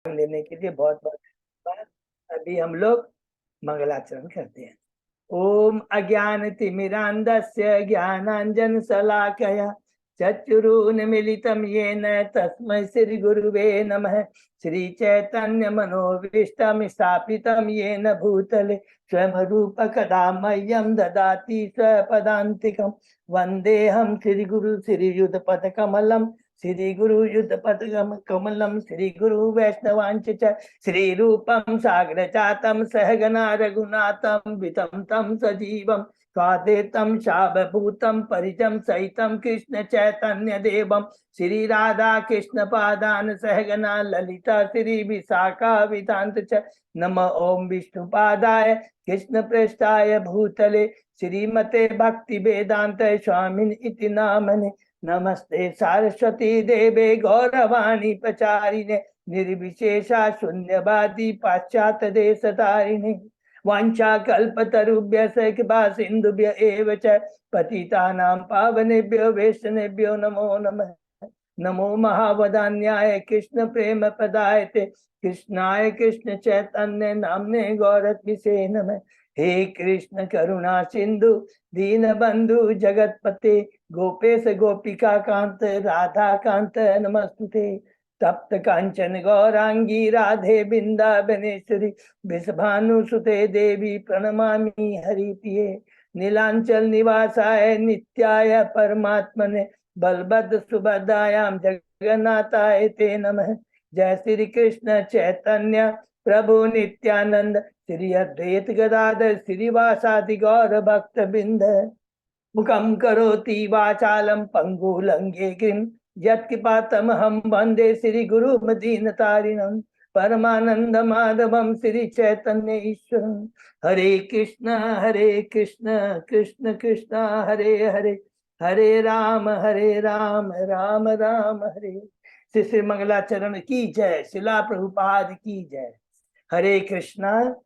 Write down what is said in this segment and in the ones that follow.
लेने के लिए बहुत बहुत धन्यवाद। अभी हम लोग मंगलाचरण करते हैं। ओम अज्ञानतिमिरान्धस्य ज्ञानाञ्जनशलाकया चक्षुरुन्मीलितं येन तस्मै श्रीगुरुवे नमः। श्रीचैतन्यमनोभीष्टं स्थापितं येन भूतले स्वयं रूप कदा मह्यं ददाति स्वपदान्तिकं। वन्देऽहं श्रीगुरु श्रीयुतपदकमलं श्री गुरु युद्ध पद कमलम श्री गुरु वैष्णवांच श्री रूपम साग्र जातम सहगना रघुनाथम वितम तम सजीवम स्वादेतम शावभूतम परिजम सहितम कृष्ण चैतन्य देवम श्री राधा कृष्ण पादान सहगना ललिता श्री विशाखा विदांत च नम ओम विष्णुपादाय कृष्ण पृष्ठाय भूतले श्रीमते भक्ति वेदांत स्वामिन इति नामने। नमस्ते सरस्वती देवे गौरवाणी प्रचारिणे निर्विशेषा शून्यवादी पाश्चात्य देश तारिणे वांछा कल्पतरुभ्य कृपा सिंधुभ्य एव च पतितानां पावनेभ्यो वैष्णवेभ्यो नमो नमः। नमो महावदान्याय कृष्ण प्रेम पदायते कृष्णाय कृष्ण चैतन्य नामने गौरत्विषे नमः। हे कृष्ण करुणा सिंधु दीन बंधु जगतपते गोपेश गोपिका कांत राधा कांत नमस्तुते। तप्त कांचन गौरांगी राधे बिंदावनेश्वरी विषभानुसुते देवी प्रणमामि हरिप्रिये। नीलांचल निवासाय नित्याय परमात्मने बलभद्र सुभद्रायां जगन्नाथाय ते नमः। जय श्री कृष्ण चैतन्य प्रभु नित्यानंद श्री अद्वैत गदाधर श्रीवासादि गौर भक्त बिंद। मुखम करोति वाचालम पंगुलंगे गिरिम यत्कृपातमहं वंदे श्री गुरु मदीनतारिणं परमानंद माधवम श्री चैतन्य ईश्वरम। हरे कृष्ण कृष्ण कृष्ण हरे हरे हरे राम राम राम हरे। श्री श्री मंगलाचरण की जय। शिला प्रभुपाद की जय। हरे कृष्णा।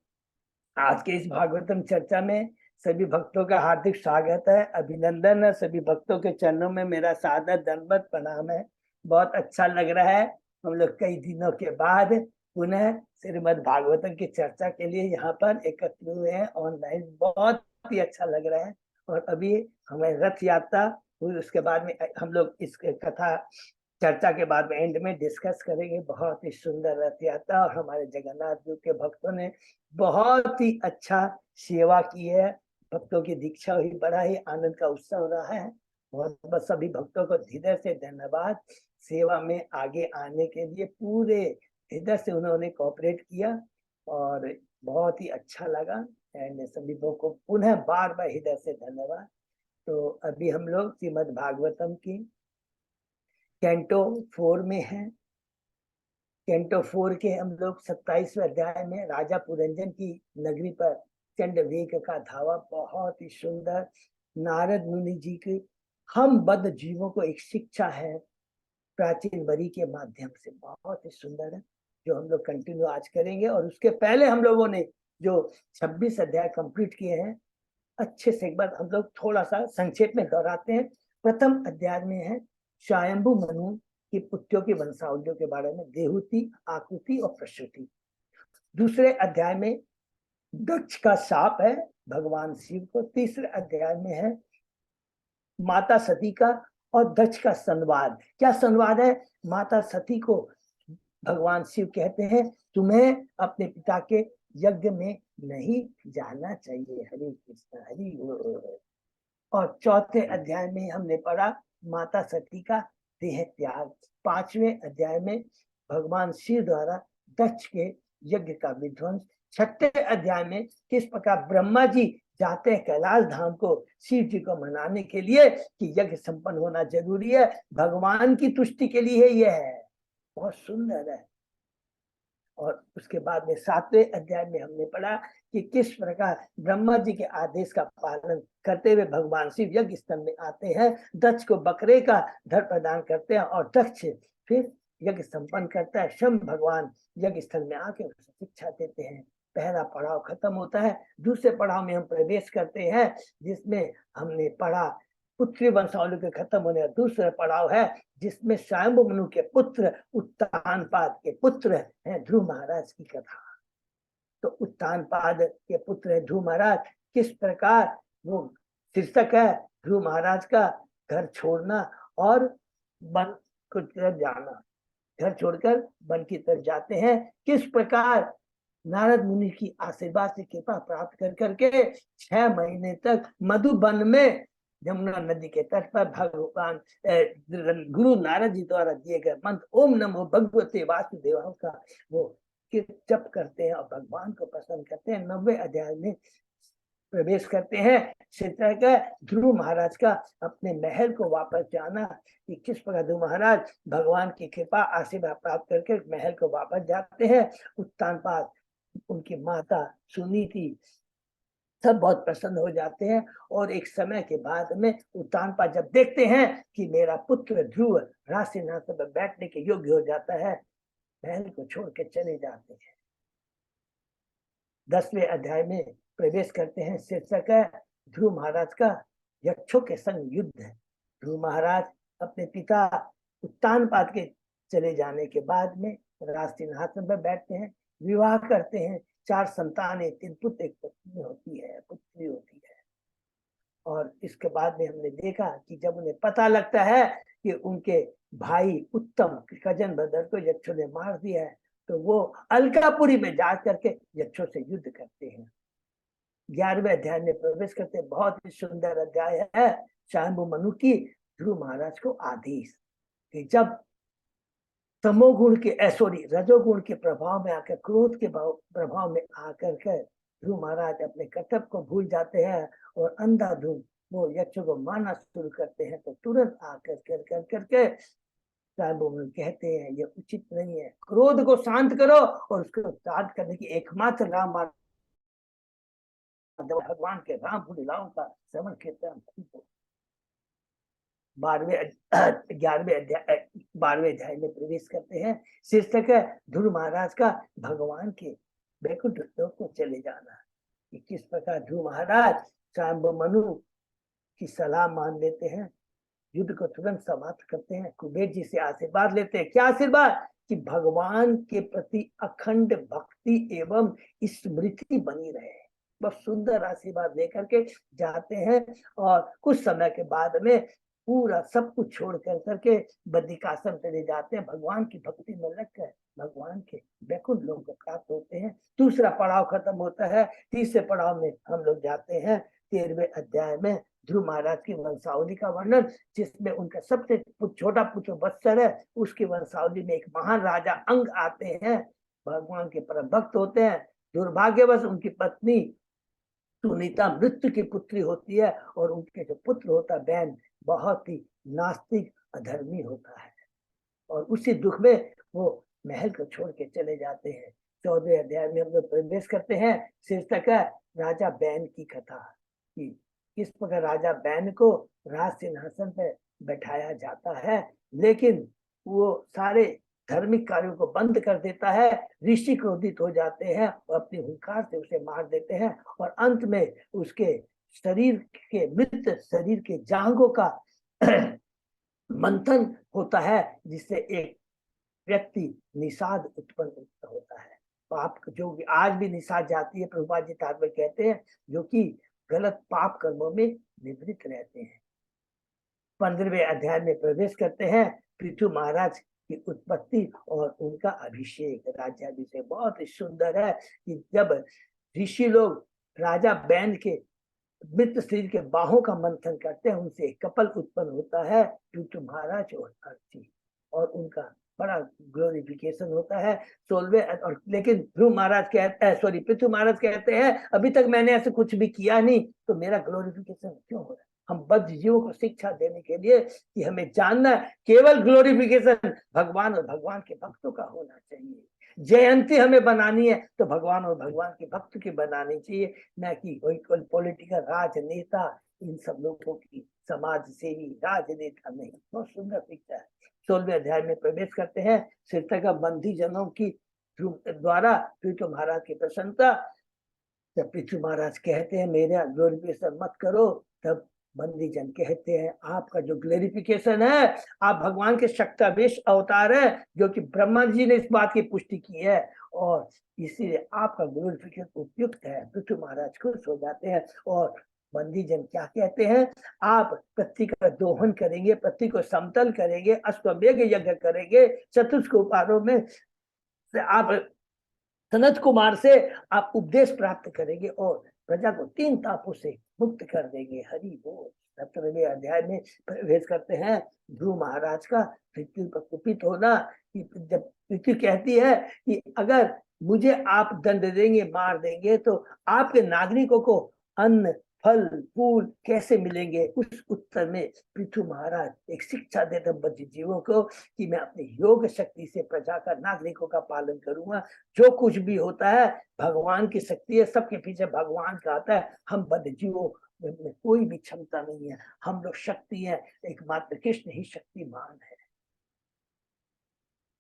आज के इस भागवतम चर्चा में सभी भक्तों का हार्दिक स्वागत है, अभिनंदन है। सभी भक्तों के चरणों में मेरा सादर दंडवत प्रणाम है। बहुत अच्छा लग रहा है, हम लोग कई दिनों के बाद पुनः श्रीमद् भागवतम की चर्चा के लिए यहाँ पर एकत्र हुए हैं ऑनलाइन। बहुत ही अच्छा लग रहा है। और अभी हमें रथ यात्रा हुई, उसके बाद में हम लोग इस कथा चर्चा के बाद में एंड में डिस्कस करेंगे। बहुत ही सुंदर रथ यात्रा और हमारे जगन्नाथ जी के भक्तों ने बहुत ही अच्छा सेवा की है। भक्तों की दीक्षा हुई, बड़ा ही आनंद का उत्सव रहा है। और बस सभी भक्तों को हृदय से धन्यवाद। सेवा में आगे आने के लिए पूरे हृदय से उन्होंने कोऑपरेट किया और बहुत ही अच्छा लगा। एंड सभी लोगों को पुनः बार बार हृदय से धन्यवाद। तो अभी हम लोग श्रीमद् भागवतम की कैंटो 4 में है। कैंटो 4 के हम लोग 27वें अध्याय में राजा पुरंजन की नगरी पर चंड वेग का धावा। बहुत ही सुंदर। नारद मुनि जी की हम बद्ध जीवों को एक शिक्षा है प्राचीन वरी के माध्यम से, बहुत ही सुंदर है, जो हम लोग कंटिन्यू आज करेंगे। और उसके पहले हम लोगों ने जो 26 अध्याय कंप्लीट किए हैं, अच्छे से एक बार हम लोग थोड़ा सा संक्षेप में दोहराते हैं। प्रथम अध्याय में है स्वयंभू मनु की पुत्रों की वंशावलियों के बारे में, देहुति, आकुति और प्रसूति। दूसरे अध्याय में दक्ष का शाप है भगवान शिव को। तीसरे अध्याय में है माता सती का और दक्ष का संवाद। क्या संवाद है? माता सती को भगवान शिव कहते हैं तुम्हें अपने पिता के यज्ञ में नहीं जाना चाहिए। हरे कृष्ण हरि। और चौथे अध्याय में हमने पढ़ा माता सती का देह त्याग। पांचवें अध्याय में भगवान शिव द्वारा दक्ष के यज्ञ का विध्वंस। छठे अध्याय में किस प्रकार ब्रह्मा जी जाते हैं कैलाश धाम को शिव जी को मनाने के लिए कि यज्ञ संपन्न होना जरूरी है, भगवान की तुष्टि के लिए यह है। बहुत सुंदर है। और उसके बाद में 7वें अध्याय में हमने पढ़ा कि किस प्रकार ब्रह्मा जी के आदेश का पालन करते हुए भगवान शिव यज्ञ स्थल में आते हैं, दक्ष को बकरे का धड़ प्रदान करते हैं और दक्ष फिर यज्ञ संपन्न करता है। शम भगवान यज्ञ स्थल में आके उसे शिक्षा देते हैं। पहला पड़ाव खत्म होता है, दूसरे पड़ाव में हम प्रवेश करते हैं जिसमें हमने पढ़ा पुत्री वंशावली के खत्म होने का दूसरा पड़ाव है, जिसमें स्वयंभू मनु के पुत्र उत्तानपाद के पुत्र हैं ध्रुव महाराज की कथा। तो उत्तानपाद के पुत्र है ध्रुव महाराज, किस प्रकार वो शीर्षक है ध्रुव महाराज का घर छोड़ना और वन को तरफ जाना। घर छोड़कर वन की तरफ जाते हैं, किस प्रकार नारद मुनि की आशीर्वाद से कृपा प्राप्त कर करके 6 महीने तक मधुबन में यमुना नदी के तट पर भगवान गुरु नारद जी द्वारा दिए गए मंत्र ओम नमो भगवते वासुदेवाय का वो जप करते हैं और भगवान को प्रसन्न करते हैं। 90 अध्याय में प्रवेश करते हैं। शीर्षक है ध्रुव महाराज का अपने महल को वापस जाना, कि किस प्रकार ध्रुव महाराज भगवान की कृपा आशीर्वाद प्राप्त करके महल को वापस जाते हैं। उत्तानपाद, उनकी माता सुनीति सब बहुत प्रसन्न हो जाते हैं और एक समय के बाद में उत्तानपाद जब देखते हैं कि मेरा पुत्र ध्रुव राज सिंहासन पर बैठने के योग्य हो जाता है, महल को छोड़ के चले जाते हैं। 10वें अध्याय में प्रवेश करते हैं। शीर्षक है ध्रुव महाराज का यक्षों के संग युद्ध है। ध्रुव महाराज अपने पिता उत्तानपाद के चले जाने के बाद में राज सिंहासन पर बैठते हैं, विवाह करते हैं, 4 संतानें, 3 पुत्र 1 पत्नी होती है, पुत्री होती है। और इसके बाद में हमने देखा कि जब उन्हें पता लगता है कि उनके भाई उत्तम कजन ब्रदर को यक्षों ने मार दिया है, तो वो अलकापुरी में जा करके यक्षों से युद्ध करते हैं। 11वें अध्याय में प्रवेश करते हैं। बहुत ही सुंदर अध्याय है। स्वयंभू मनु की ध्रुव महाराज को आदेश कि जब तमोगुण के रजोगुण के प्रभाव में आकर, क्रोध के प्रभाव में आकर के ध्रुव महाराज अपने कर्तव्य को भूल जाते हैं और अंधाधुंध वो यक्षों को मारना शुरू करते हैं, तो तुरंत आकर कर करके स्वयंभू मनु कहते हैं ये उचित नहीं है, क्रोध को शांत करो और उसको शांत करने की एकमात्र राम भगवान के राम लीलाओं का श्रवण कीर्तन। 12वें अध्याय में प्रवेश करते हैं। शीर्षक है ध्रुव महाराज का भगवान के वैकुंठ लोक को चले जाना, कि किस प्रकार ध्रुव महाराज स्वयंभू मनु की सलाह मान लेते हैं, युद्ध को तुरंत समाप्त करते हैं, कुबेर जी से आशीर्वाद लेते हैं। क्या आशीर्वाद? कि भगवान के प्रति अखंड भक्ति एवं स्मृति बनी रहे। बहुत सुंदर आशीर्वाद लेकर के जाते हैं और कुछ समय के बाद में पूरा सब कुछ छोड़ कर करके बद्रिकाश्रम चले जाते हैं। भगवान की भक्ति में लगकर भगवान के वैकुंठ लोक को प्राप्त होते हैं। दूसरा पड़ाव खत्म होता है। तीसरे पड़ाव में हम लोग जाते हैं 13वें अध्याय में ध्रुव महाराज की वंशावली का वर्णन, जिसमें उनका सबसे छोटा पुत्र वत्सर है, उसकी वंशावली में एक महान राजा अंग आते हैं, भगवान के परम भक्त होते हैं। दुर्भाग्यवश उनकी पत्नी सुनीता मृत्यु की पुत्री होती है और उनके जो पुत्र होता है बैन बहुत ही नास्तिक अधर्मी होता है और उसी दुख में वो महल को छोड़ के चले जाते हैं। 14वें अध्याय में हम लोग प्रवेश करते हैं। शीर्षक है राजा बैन की कथा, कि किस प्रकार राजा बैन को राज सिंहासन पर बैठाया जाता है, लेकिन वो सारे धार्मिक कार्यों को बंद कर देता है। ऋषि क्रोधित हो जाते हैं और अपनी हुंकार से उसे मार देते हैं और अंत में उसके शरीर के मृत शरीर के जांघों का मंथन होता है, जिससे एक व्यक्ति निषाद उत्पन्न होता है। पाप जो आज भी निषाद जाती है, प्रभुपाद जी तात्पर्य कहते हैं, जो कि गलत पाप कर्मों में निवृत्त रहते हैं। 15वें अध्याय में प्रवेश करते हैं। पृथु महाराज की उत्पत्ति और उनका अभिषेक, राज्याभिषेक बहुत ही सुंदर है, कि जब ऋषि लोग राजा बैन के मृत शरीर के बाहों का मंथन करते हैं, उनसे एक कपल उत्पन्न होता है, पृथु महाराज और अर्थी, और उनका बड़ा ग्लोरिफिकेशन होता है। 16वें और लेकिन ध्रुव महाराज कहते हैं, पृथु महाराज कहते हैं अभी तक मैंने ऐसे कुछ भी किया नहीं, तो मेरा ग्लोरिफिकेशन क्यों हो रहा है? हम बद्ध जीवों को शिक्षा देने के लिए कि हमें जानना केवल ग्लोरिफिकेशन भगवान और भगवान के भक्तों का होना चाहिए। जयंती हमें बनानी है तो भगवान और भगवान के भक्त की बनानी चाहिए, न कि कोई पॉलिटिकल राजनेता, इन सब लोगों की समाज सेवी राजनेता नहीं। बहुत सुंदर शिक्षा है। 16वें अध्याय में प्रवेश करते हैं। शीर्षक बंदी जनों की द्वारा पृथु महाराज की प्रसन्नता। जब पृथु महाराज कहते हैं मेरा ग्लोरिफिकेशन मत करो, तब बंदी जन कहते हैं आपका जो ग्लोरिफिकेशन है, आप भगवान के शक्तावेश अवतार है, जो कि ब्रह्मा जी ने इस बात की पुष्टि की है, और इसीलिए आपका ग्लोरिफिकेशन उपयुक्त है। पृथ्वी महाराज खुश हो जाते हैं और बंदी जन क्या कहते हैं, आप पृथ्वी का दोहन करेंगे, पृथ्वी को समतल करेंगे, अश्वमेघ यज्ञ करेंगे, चतुष्कोपारों में से आप सनत कुमार से आप उपदेश प्राप्त करेंगे और प्रजा को 3 तापों से मुक्त कर देंगे। हरि बोल। 17वें अध्याय में प्रवेश करते हैं। ध्रुव महाराज का पृथ्वी पर कुपित होना, कि जब पृथ्वी कहती है कि अगर मुझे आप दंड देंगे, मार देंगे, तो आपके नागरिकों को अन्न, फल, फूल कैसे मिलेंगे। उस उत्तर में पृथ्वी महाराज एक शिक्षा देते बद्ध जीवों को कि मैं अपनी योग शक्ति से प्रजा का, नागरिकों का पालन करूंगा। जो कुछ भी होता है भगवान की शक्ति है, सबके पीछे भगवान का आता है। हम बद्ध जीवों में कोई भी क्षमता नहीं है, हम लोग शक्ति है, एकमात्र कृष्ण ही शक्तिमान है।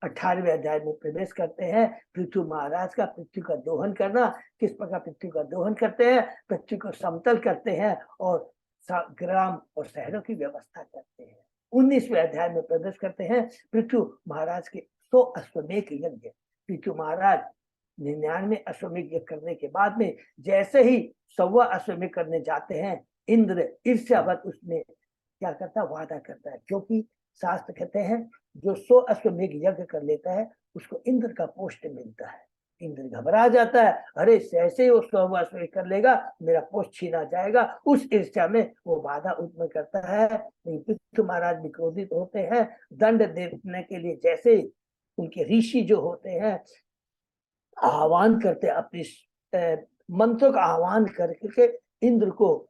18वें अध्याय में प्रवेश करते हैं। पृथ्वी महाराज का पृथ्वी का दोहन करना, किस प्रकार पृथ्वी का दोहन करते हैं, पृथ्वी को समतल करते हैं और ग्राम और शहरों की व्यवस्था करते हैं। 19वें अध्याय में प्रवेश करते हैं। पृथ्वी महाराज के 100 अश्वमेघ यज्ञ। पृथ्वी महाराज 99 अश्वमेघ यज्ञ करने के बाद में जैसे ही 100वां अश्वमेघ करने जाते हैं, इंद्र ईर्ष्यावश उसमें क्या करता, वादा करता है, क्योंकि शास्त्र कहते हैं जो 100 अश्वमेघ यज्ञ कर लेता है उसको इंद्र का पोस्ट मिलता है। इंद्र घबरा जाता है, अरे ऐसे ही वो 100 अश्वमेघ कर लेगा, मेरा पोस्ट छीना जाएगा। उस ईर्ष्या में वो वादा उत्पन्न करता है। पृथ्वी महाराज भी क्रोधित होते हैं। दंड देने के लिए जैसे उनके ऋषि जो होते हैं आह्वान करते, अपनी मंत्रों का आह्वान करके इंद्र को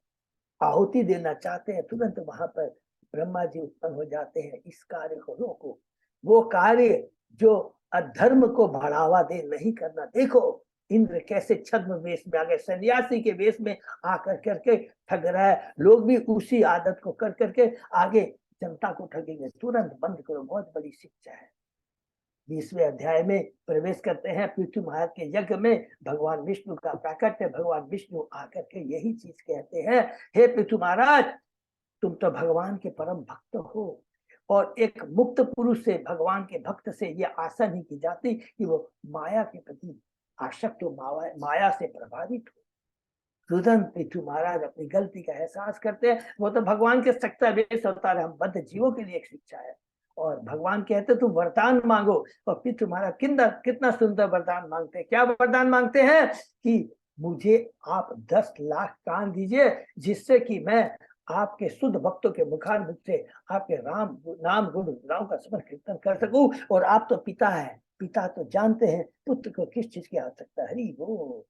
आहुति देना चाहते हैं, तुरंत वहां पर ब्रह्मा जी उत्पन्न हो जाते हैं, इस कार्य को रोको। वो कार्य जो अधर्म को बढ़ावा दे, नहीं करना। देखो इंद्र कैसे छद्म वेश में आ गए, सन्यासी के वेश में आकर करके ठग रहा है। लोग भी उसी आदत को कर करके आगे जनता को ठगेंगे। तुरंत बंद करो, बहुत बड़ी शिक्षा है। 20वें अध्याय में प्रवेश करते हैं। पृथ्वी महाराज के यज्ञ में भगवान विष्णु का प्राकट्य। भगवान विष्णु आकर के यही चीज कहते हैं, हे पृथ्वी महाराज, तुम तो भगवान के परम भक्त हो, और एक मुक्त पुरुष से, भगवान के भक्त से ये आशा नहीं की जाती कि वो माया के प्रति आसक्त हो, माया से प्रभावित हो। तुरंत पृथ्वी महाराज अपनी गलती का एहसास करते हैं। वो तो भगवान के शक्ता वेश अवतार है, हम बद्ध जीवों के लिए एक शिक्षा है। और भगवान कहते तुम वरदान मांगो, और पृथ्वी महाराज कितना सुंदर वरदान मांगते हैं। क्या वरदान मांगते हैं कि मुझे आप 10 लाख कान दीजिए, जिससे कि मैं आपके शुद्ध भक्तों के मुखारबिंद से आपके राम नाम गुण राम का स्मरण कीर्तन कर सकूं। और आप तो पिता है, पिता तो जानते हैं पुत्र को किस चीज की आवश्यकता है। हरि बोल।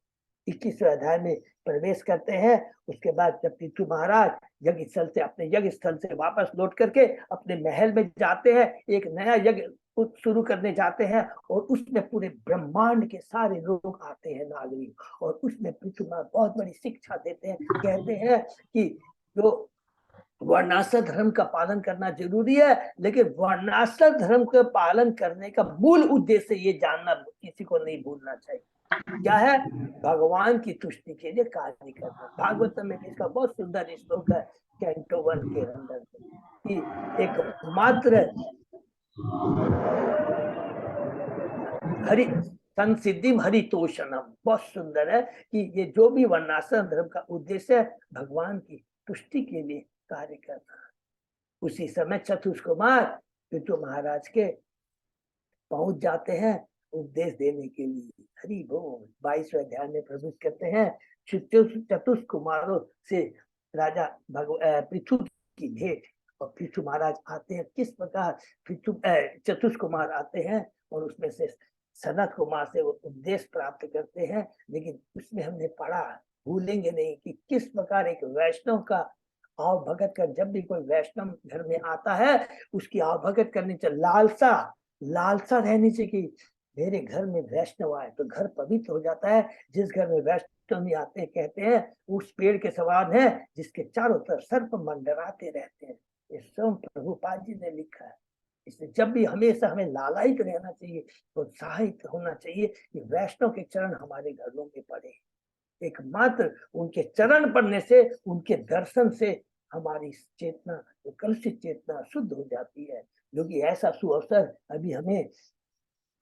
21वें अध्याय में प्रवेश करते हैं। उसके बाद जब पृथ्वी महाराज यज्ञ स्थल से, अपने यज्ञ स्थल से वापस लौट करके अपने महल में जाते हैं, एक नया यज्ञ शुरू करने जाते हैं, और उसमें पूरे ब्रह्मांड के सारे लोग आते हैं, नागरिक, और उसमें पृथ्वी महाराज बहुत बड़ी शिक्षा देते हैं। कहते हैं कि जो वर्णाश्रम धर्म का पालन करना जरूरी है, लेकिन वर्णाश्रम धर्म का पालन करने का मूल उद्देश्य ये जानना किसी को नहीं भूलना चाहिए, क्या है, भगवान की तुष्टि के लिए कार्य करना। भागवत में इसका बहुत सुंदर श्लोक है, कैंटो 1 के अंदर कि एक मात्र हरि संसिद्धिम हरितोषणम, बहुत सुंदर है कि ये जो भी वर्णाश्रम धर्म का उद्देश्य है, भगवान की तुष्टि के लिए कार्य करना। उसी समय चतुष्कुमार पृथ्वी महाराज के पहुंच जाते हैं उपदेश देने के लिए। हरि बोल। 22वें अध्याय में प्रवेश करते हैं। चतुष्कुमारों से राजा पृथु की भेंट, और पृथु महाराज आते हैं। किस प्रकार चतुष्कुमार आते हैं और उसमें से सनत कुमार से वो उपदेश प्राप्त करते हैं। लेकिन उसमें हमने पढ़ा, भूलेंगे नहीं, कि किस प्रकार एक वैष्णव का आव भगत कर, जब भी कोई वैष्णव घर में आता है उसकी आव भगत करनी चाहिए। लालसा रहनी चाहिए कि मेरे घर में वैष्णव आए तो घर पवित्र हो जाता है। जिस घर में वैष्णव नहीं आते, कहते हैं उस पेड़ के समान है जिसके चारों तरफ सर्प मंडराते रहते हैं। ये स्वयं प्रभुपाद जी ने लिखा है। इसलिए जब भी हमेशा हमें लालायित रहना चाहिए, प्रोत्साहित होना चाहिए कि वैष्णव के चरण हमारे घरों में पड़े। एकमात्र उनके चरण पड़ने से, उनके दर्शन से हमारी चेतना, जो कलुषित चेतना शुद्ध हो जाती है। क्योंकि ऐसा सुअवसर अभी हमें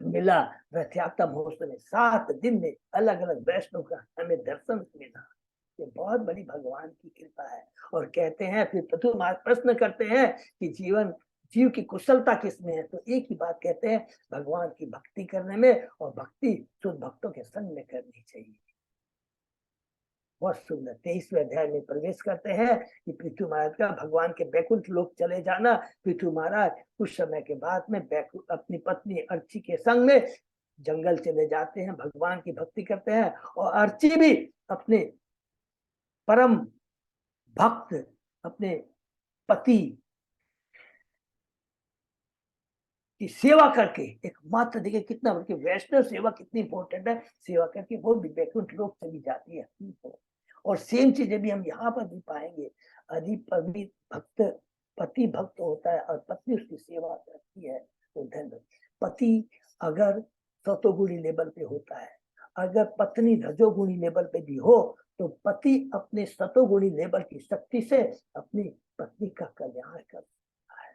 मिला, रथ यात्रा महोत्सव में 7 दिन में अलग अलग वैष्णव का हमें दर्शन मिला। ये बहुत बड़ी भगवान की कृपा है। और कहते हैं, फिर प्रथु महाराज प्रश्न करते हैं कि जीव की कुशलता किसमें है, तो एक ही बात कहते हैं, भगवान की भक्ति करने में, और भक्ति शुद्ध भक्तों के संग में करनी चाहिए। बहुत सुंदर 23वें अध्याय में प्रवेश करते हैं कि पृथु महाराज का भगवान के बैकुंठ लोक चले जाना। पृथु महाराज कुछ समय के बाद में अपनी पत्नी अर्ची के संग में जंगल चले जाते हैं, भगवान की भक्ति करते हैं। और अर्ची भी अपने परम भक्त, अपने पति की सेवा करके, एक मात्र देखिए कितना, बल्कि वैष्णव सेवा कितनी इंपॉर्टेंट है, सेवा करके वो भी बैकुंठ लोक चली जाती है। और सेम चीजें भी हम यहाँ पर भी पाएंगे। अधिक भक्त पति भक्त होता है और पत्नी उसकी सेवा करती है, तो धन। पति अगर सतोगुणी लेवल पे होता है, अगर पत्नी रजोगुणी लेवल पे भी हो, तो पति अपने सतोगुणी लेवल की शक्ति से अपनी पत्नी का कल्याण करता है।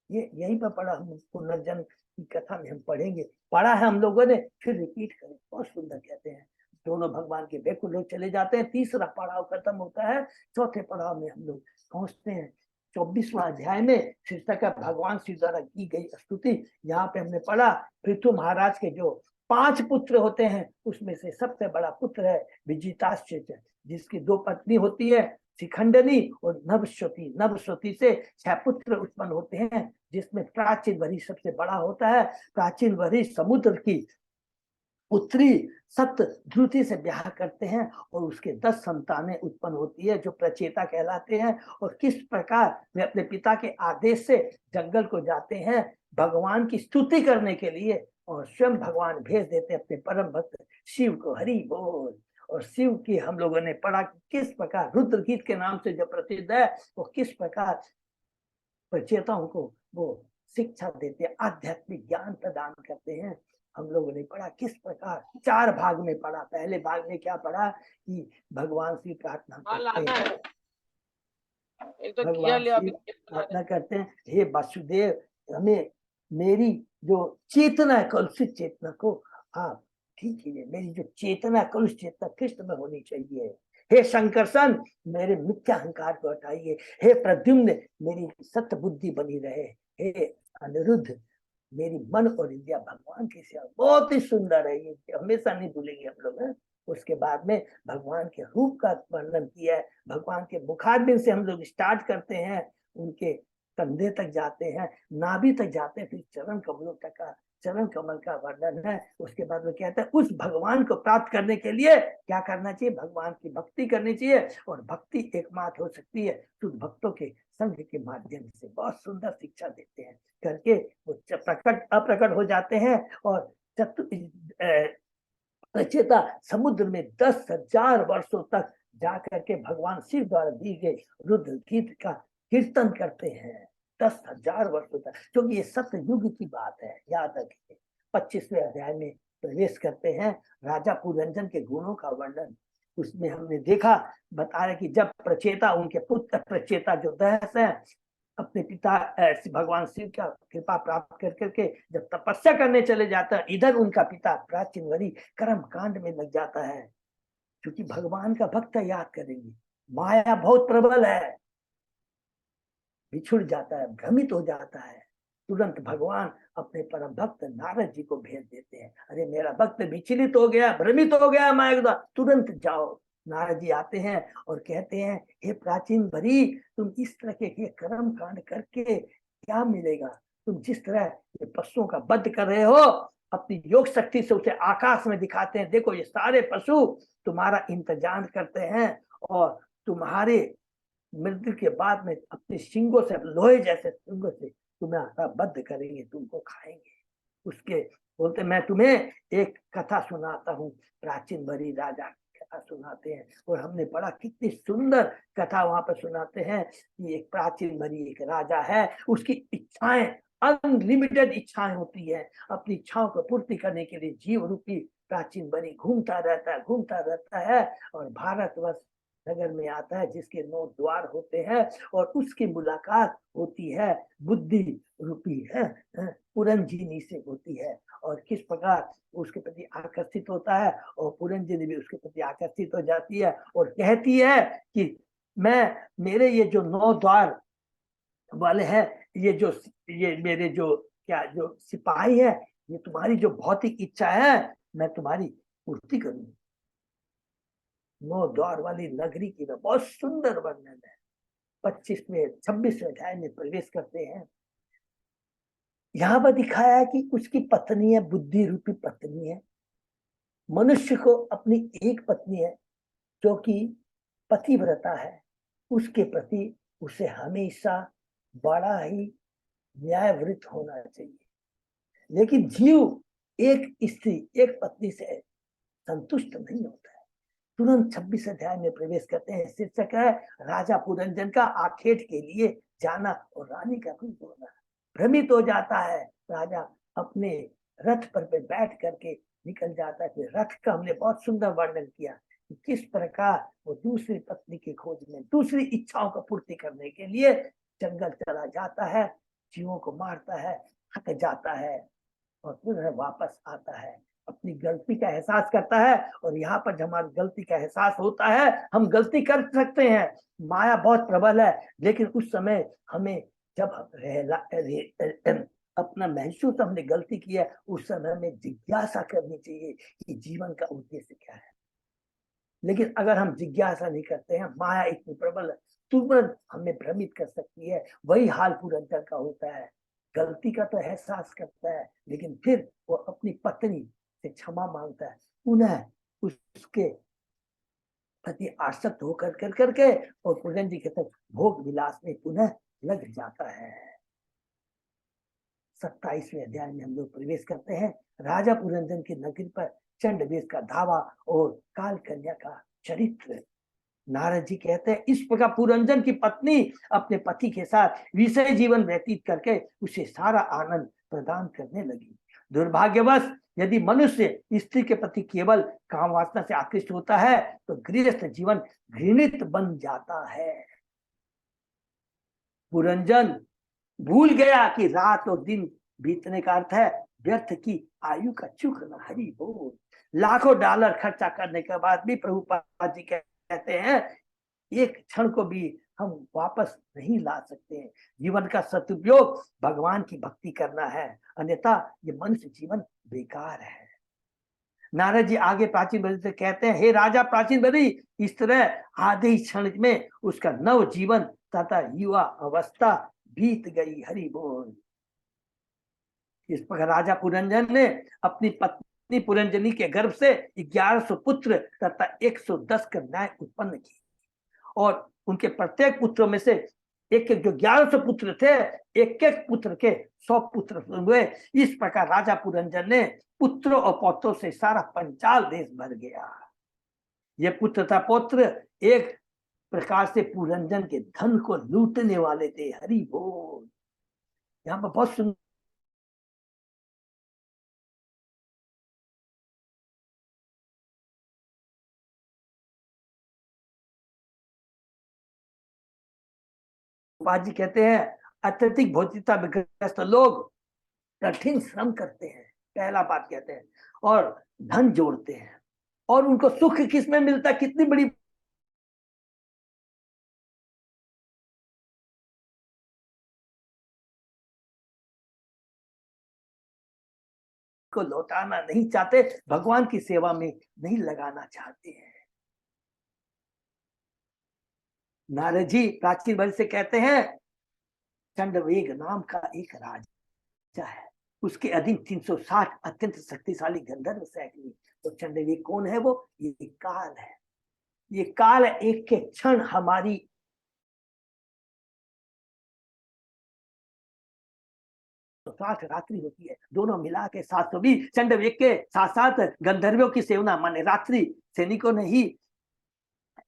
ये यहीं पर पढ़ा, हम पुनर्जन्म की कथा में हम पढ़ेंगे, पढ़ा है हम लोगों ने, फिर रिपीट करें। बहुत सुंदर कहते हैं, दोनों भगवान के बैकुंठ लोग चले जाते हैं, तीसरा पड़ाव खत्म होता है, चौथे पड़ाव में हम लोग पहुंचते हैं। 24वां अध्याय में शीर्षक है भगवान श्री द्वारा की गई स्तुति। यहाँ पे हमने पढ़ा, पृथु महाराज के जो 5 पुत्र होते हैं, उसमें से सबसे बड़ा पुत्र है विजिताश्चर्य, जिसकी 2 पत्नी होती है, शिखंडनी और नवश्रुति। नवश्रुति से 6 पुत्र उत्पन्न होते हैं, जिसमें प्राचीन वरी सबसे बड़ा होता है। प्राचीन वरी समुद्र की पुत्री सतध्रुति से ब्याह करते हैं और उसके 10 संतानें उत्पन्न होती है, जो प्रचेता कहलाते हैं। और किस प्रकार वे अपने पिता के आदेश से जंगल को जाते हैं भगवान की स्तुति करने के लिए, और स्वयं भगवान भेज देते अपने परम भक्त शिव को। हरि बोल। और शिव की हम लोगों ने पढ़ा किस प्रकार रुद्र गीत के नाम से जो प्रसिद्ध है, वो किस प्रकार प्रचेताओं को वो शिक्षा देते हैं, आध्यात्मिक ज्ञान प्रदान करते हैं। हम लोगों ने पढ़ा किस प्रकार, 4 भाग में पढ़ा। पहले भाग में क्या पढ़ा कि भगवान से प्रार्थना करते हैं, भगवान से प्रार्थना करते हैं, हे वासुदेव, हमें मेरी जो चेतना है कलुषित चेतना को आप ठीक कीजिए, मेरी जो चेतना कलुषित चेतना कृष्ण में होनी चाहिए। हे शंकरसन, मेरे मिथ्या अहंकार को हटाइए। हे प्रद्युम्न, मेरी सत्य बुद्धि बनी रहे। हे अनिरुद्ध, मेरी मन और इंद्रिया भगवान की सेवा। बहुत ही सुंदर है ये, हमेशा नहीं भूलेंगे हम लोग। उसके बाद में भगवान के रूप का वर्णन किया है। भगवान के मुखारबिंद से हम लोग स्टार्ट करते हैं, उनके कंधे तक जाते हैं, नाभि तक जाते हैं, फिर चरण कमलों तक का, चरण कमल का वर्णन है। उसके बाद में कहते हैं उस भगवान को प्राप्त करने के लिए क्या करना चाहिए, भगवान की भक्ति करनी चाहिए। और भक्ति एकमात्र हो सकती है शुद्ध भक्तों के संघ के माध्यम से। बहुत सुंदर शिक्षा देते हैं, करके वो प्रकट अप्रकट हो जाते हैं। और प्रचेता समुद्र में 10,000 वर्षों तक जाकर के भगवान शिव द्वारा दी गई रुद्र गीत का कीर्तन करते हैं 10,000 वर्षों तक, क्योंकि ये सत्य युग की बात है, याद रखिए। 25वें अध्याय में प्रवेश करते हैं, राजा पुरंजन के गुणों का वर्णन। उसमें हमने देखा, बताया कि जब प्रचेता, उनके पुत्र प्रचेता जो दहस है, अपने पिता भगवान शिव का कृपा प्राप्त कर करके जब तपस्या करने चले जाता है, इधर उनका पिता प्राचीन वरी कर्म कांड में लग जाता है। क्योंकि भगवान का भक्त याद करेंगे, माया बहुत प्रबल है, बिछुड़ जाता है, भ्रमित हो जाता है। तुरंत भगवान अपने परम भक्त नारद जी को भेज देते हैं, अरे मेरा भक्त विचलित हो गया, भ्रमित हो गया माया, तुरंत जाओ। नारद जी आते हैं और कहते हैं, हे प्राचीन वरी, तुम इस तरह के कर्म कांड करके क्या मिलेगा? तुम जिस तरह पशुओं का वध कर रहे हो, अपनी योग शक्ति से उसे आकाश में दिखाते हैं, देखो ये सारे पशु तुम्हारा इंतजार करते हैं और तुम्हारे मृत्यु के बाद में अपने सिंगों से, लोहे जैसे सिंगों से तुम्हें बद्ध करेंगे, तुमको खाएंगे। उसके बोलते, मैं तुम्हें एक कथा सुनाता हूँ। प्राचीन वरी राजा की कथा सुनाते हैं, और हमने पढ़ा कितनी सुंदर कथा वहां पर सुनाते हैं कि एक प्राचीन वरी एक राजा है, उसकी इच्छाएं अनलिमिटेड इच्छाएं होती है। अपनी इच्छाओं को पूर्ति करने के लिए जीव रूपी प्राचीन वरी घूमता रहता है और भारतवर्ष नगर में आता है जिसके 9 द्वार होते हैं और उसकी मुलाकात होती है बुद्धि रूपी है पुरंजनी से होती है। और किस प्रकार उसके प्रति आकर्षित होता है और पुरंजनी भी उसके प्रति आकर्षित हो जाती है और कहती है कि मैं मेरे ये जो 9 द्वार वाले हैं, ये मेरे जो क्या जो सिपाही है, ये तुम्हारी जो भौतिक इच्छा है मैं तुम्हारी पूर्ति करूंगी। 9 द्वार वाली नगरी की में बहुत सुंदर वर्णन है। 25वें 26वें अध्याय में प्रवेश करते हैं। यहाँ पर दिखाया है कि उसकी पत्नी है, बुद्धि रूपी पत्नी है। मनुष्य को अपनी एक पत्नी है जो कि पतिव्रता है, उसके प्रति उसे हमेशा बड़ा ही न्यायवृत्त होना चाहिए। लेकिन जीव एक स्त्री एक पत्नी से संतुष्ट नहीं होता है। तुरंत 26 अध्याय में प्रवेश करते हैं। शीर्षक है राजा पुरंजन का आखेट के लिए जाना और रानी का रूप होना। भ्रमित हो जाता है राजा, अपने रथ पर बैठ करके निकल जाता है। फिर रथ का हमने बहुत सुंदर वर्णन किया कि किस प्रकार वो दूसरी पत्नी की खोज में दूसरी इच्छाओं को पूर्ति करने के लिए जंगल चला जाता है, जीवों को मारता है, थक जाता है और फिर वापस आता है, अपनी गलती का एहसास करता है। और यहाँ पर जब हमारी गलती का एहसास होता है, हम गलती कर सकते हैं, माया बहुत प्रबल है, लेकिन उस समय हमें जब अपना महसूस हमने गलती की है, उस समय हमें जिज्ञासा करनी चाहिए कि जीवन का उद्देश्य क्या है। लेकिन अगर हम जिज्ञासा नहीं करते हैं, माया इतनी प्रबल है, तुरंत हमें भ्रमित कर सकती है। वही हाल पुरंजन का होता है, गलती का तो एहसास करता है, लेकिन फिर वो अपनी पत्नी से क्षमा मांगता है, पुनः उसके प्रति आसक्त होकर करके और पुरंजन के तक भोग विलास में पुनः लग जाता है। 27वें अध्याय में हम लोग प्रवेश करते हैं। राजा पुरंजन की नगरी पर चंडवेश का धावा और काल कन्या का चरित्र। नारद जी कहते हैं इस प्रकार पुरंजन की पत्नी अपने पति के साथ विषय जीवन व्यतीत करके उसे सारा आनंद प्रदान करने लगी। दुर्भाग्यवश यदि मनुष्य स्त्री के प्रति केवल काम वासना से आकृष्ट होता है तो गृहस्थ जीवन घृणित बन जाता है। पुरंजन भूल गया कि रात और दिन बीतने का अर्थ है व्यर्थ की आयु का चूकना। हरि बोल। लाखों डॉलर खर्चा करने के बाद भी प्रभुपाद जी कहते हैं एक क्षण को भी हम वापस नहीं ला सकते हैं। जीवन का सदुपयोग भगवान की भक्ति करना है, अन्यथा ये मनुष्य जीवन बेकार है। नारद जी आगे प्राचीन बलि से कहते हैं, हे राजा प्राचीन बलि, इस तरह आधे ही क्षण में उसका नव जीवन तथा युवा अवस्था बीत गई। हरि बोल। इस प्रकार राजा पुरंजन ने अपनी पत्नी पुरंजनी के गर्भ से 1100 पुत्र तथा 110 कन्याएं उत्पन्न की और उनके प्रत्येक पुत्रों में से एक एक जो 1100 पुत्र थे, एक एक पुत्र के 100 पुत्र हुए। इस प्रकार राजा पुरंजन ने पुत्रों और पौत्रों से सारा पंचाल देश भर गया। ये पुत्र तथा पौत्र एक प्रकार से पुरंजन के धन को लूटने वाले थे। हरि बोल। यहाँ पर बहुत सुंदर जी कहते हैं अत्यधिक भौतिकता में ग्रस्त लोग कठिन श्रम करते हैं, पहला बात कहते हैं, और धन जोड़ते हैं और उनको सुख किसमें मिलता है, कितनी बड़ी को लौटाना नहीं चाहते, भगवान की सेवा में नहीं लगाना चाहते हैं। नारद जी प्राचीन बल से कहते हैं चंडवेग नाम का एक राजा है, उसके अधीन 360 अत्यंत शक्तिशाली गंधर्व सैकड़ी। तो चंडवेग कौन है? वो ये काल है। ये काल एक के क्षण हमारी तो 60 रात्रि होती है, दोनों मिला के 720 चंडवेग के साथ साथ गंधर्वियों की सेवना माने रात्रि सैनिकों ने ही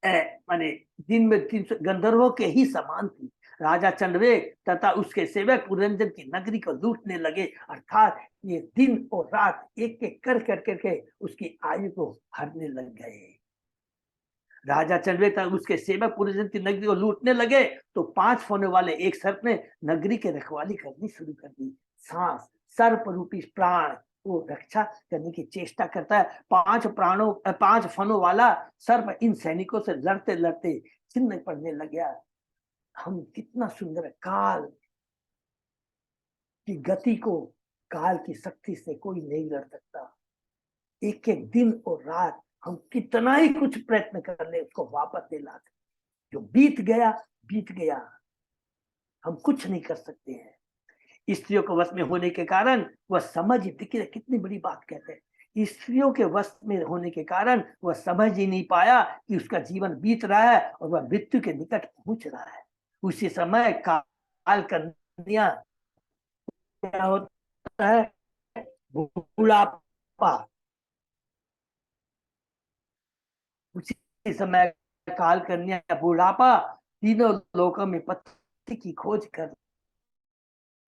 माने दिन में 300 गंधर्वों के ही समान थी। राजा चंडवेग तथा उसके सेवक पुरंजन की नगरी को लूटने लगे, अर्थात ये दिन और रात एक एक कर करके उसकी आयु को हरने लग गए। राजा चल रहे था, उसके सेवक पूरे दिन की नगरी को लूटने लगे, तो 5 फनों वाले एक सर्प ने नगरी की रखवाली करनी शुरू कर दी। सांस सर्प रूपी प्राण वो रक्षा करने की चेष्टा करता है। 5 फनों वाला सर्प इन सैनिकों से लड़ते लड़ते छिन्न पड़ने लग गया। हम कितना सुंदर है, काल की गति को, काल की शक्ति से कोई नहीं लड़ सकता। एक एक दिन और रात हम कितना ही कुछ प्रयत्न कर ले उसको वापस नहीं ला सकते। जो बीत गया बीत गया, हम कुछ नहीं कर सकते हैं। स्त्रियों के वश में होने के कारण वह समझ, देखिए कितनी बड़ी बात कहते हैं, स्त्रियों के वश में होने के कारण वह समझ ही नहीं पाया कि उसका जीवन बीत रहा है और वह मृत्यु के निकट पहुंच रहा है। उसी समय काल कन्या क्या होता है, बुढ़ापा। उसी समय काल कन्या बुढ़ापा तीनों लोकों में पति की खोज कर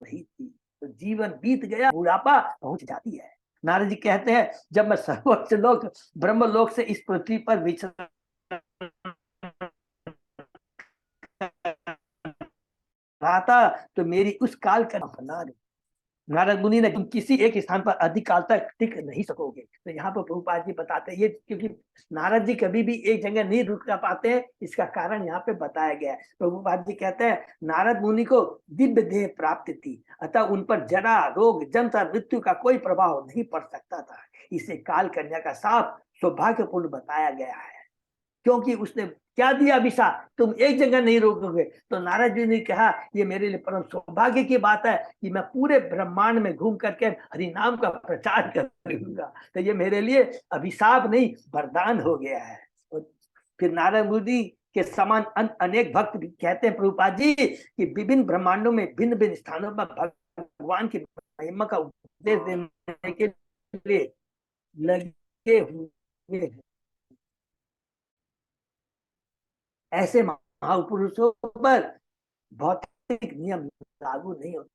रही थी, तो जीवन बीत गया, बुढ़ापा पहुंच जाती है। नारद जी कहते हैं, जब मैं सर्वोच्च लोक ब्रह्म लोक से इस पृथ्वी पर विचर रहा था, तो मेरी उस काल का बना रही। नारद मुनि ने, तुम किसी एक स्थान पर अधिक काल तक टिक नहीं सकोगे। तो यहाँ पर प्रभुपाद जी बताते हैं, ये क्योंकि नारद जी कभी भी एक जगह नहीं रुक पाते हैं, इसका कारण यहाँ पे बताया गया है। प्रभुपाद जी कहते हैं, नारद मुनि को दिव्य देह प्राप्त थी, अतः उन पर जरा रोग जन्म मृत्यु का कोई प्रभाव नहीं पड़ सकता था। इसे काल कन्या का साफ सौभाग्यपूर्ण बताया गया है, क्योंकि उसने क्या दिया अभिशाप, तुम एक जगह नहीं रोकोगे। तो नारद जी ने कहा, ये मेरे लिए परम सौभाग्य की बात है कि मैं पूरे ब्रह्मांड में घूम करके हरि नाम का प्रचार करूंगा। तो ये मेरे लिए अभिशाप नहीं, वरदान हो गया है। फिर नारद मुनि के समान अनेक भक्त भी कहते हैं प्रभुपाद जी कि विभिन्न ब्रह्मांडों में भिन्न भिन्न स्थानों पर भगवान की महिमा का उपदेश देने के लिए लगे हुए हैं। ऐसे महापुरुषों पर भौतिक नियम लागू नहीं होते।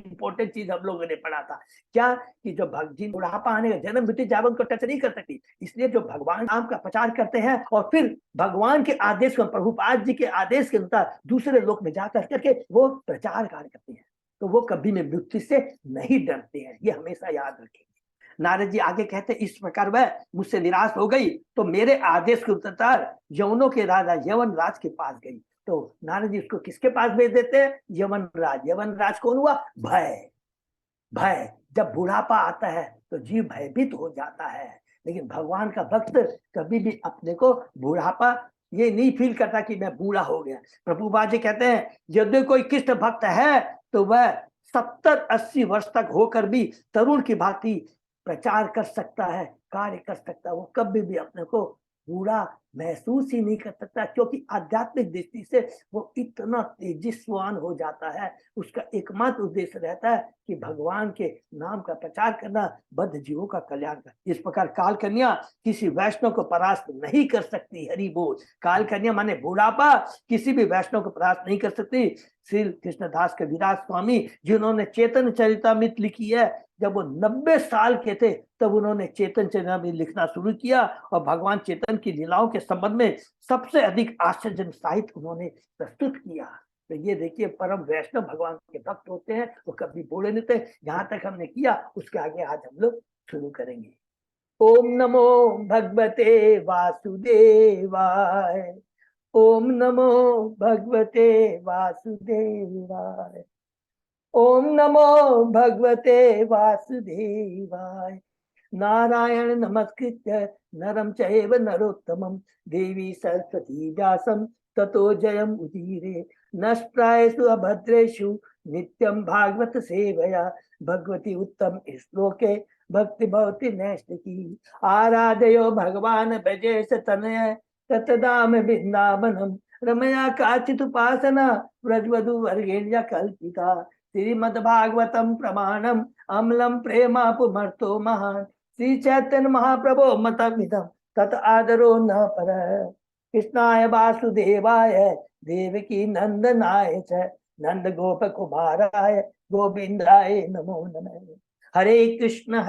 इंपॉर्टेंट चीज हम लोगों ने पढ़ा था क्या, कि जो जिन बुढ़ापा आने का, जन्म मृत्यु जावन को टच नहीं कर सकती, इसलिए जो भगवान नाम का प्रचार करते हैं और फिर भगवान के आदेश को, प्रभुपाद जी के आदेश के अनुसार दूसरे लोक में जाकर करके वो प्रचार कार्य करते हैं, तो वो कभी भी मृत्यु से नहीं डरते हैं। ये हमेशा याद रखें। नारद जी आगे कहते, इस प्रकार वह मुझसे निराश हो गई, तो मेरे आदेश के अनुसार यवनों के राजा यवन राज के पास गई। तो नारद जी उसको किसके पास भेज देते हैं, यवन राज। यवन राज कौन हुआ, भय। भय, जब बुढ़ापा आता है तो जीव भयभीत हो जाता है, लेकिन भगवान का भक्त कभी भी अपने को बुढ़ापा ये नहीं फील करता कि मैं बूढ़ा हो गया। प्रभुपाद जी कहते हैं, यदि कोई कृष्ण भक्त है तो वह 70-80 वर्ष तक होकर भी तरुण की भांति प्रचार कर सकता है, कार्य कर सकता है। वो कभी भी अपने को बूढ़ा महसूस ही नहीं कर सकता, क्योंकि आध्यात्मिक दृष्टि से वो इतना तेजस्वान हो जाता है। उसका एकमात्र उद्देश्य रहता है कि भगवान के नाम का प्रचार करना, बद्ध जीवों का कल्याण करना। इस प्रकार काल कन्या किसी वैष्णव को परास्त नहीं कर सकती। हरि बोल। काल कन्या माने बुढ़ापा किसी भी वैष्णव को परास्त नहीं कर सकती। श्री कृष्णदास कविराज स्वामी जिन्होंने चेतन चरितामृत लिखी है, जब वो 90 साल के थे तब उन्होंने चेतन चरितामृत लिखना शुरू किया, और भगवान चेतन की लीलाओं के संबंध में सबसे अधिक आश्चर्यजनक साहित्य उन्होंने प्रस्तुत किया। तो ये देखिए, परम वैष्णव भगवान के भक्त होते हैं, वो कभी बूढ़े नहीं थे। यहाँ तक हमने किया, उसके आगे आज हम लोग शुरू करेंगे। ओम नमो भगवते वासुदेवाय। ओम नमो भगवते वासुदेवाय। ओम नमो भगवते वासुदेवाय। नारायण नमस्कृत्य नरं चैव नरोत्तमं देवी सरस्वती व्यासं ततो जयम् उदीरे। नष्प्रायेषु अभद्रेषु नित्यं भागवत सेवया भगवती उत्तम श्लोके भक्ति भवति नैष्ठिकी। आराधयो भगवान ब्रजेश तनय ततदाम वृंदावनम रमया काचित् उपासना व्रजवधु वर्गेण्य कल्पिता। श्रीमद्भागवतम प्रमाणम अम्लम प्रेमा पुमर्तो महान। श्री चैतन्य महाप्रभो मतमिदं तत आदरो न पर। कृष्णाय वासुदेवाय देवकी नंदनाय च नंद गोप कुमाराय गोविंदाय नमो नमः। हरे कृष्ण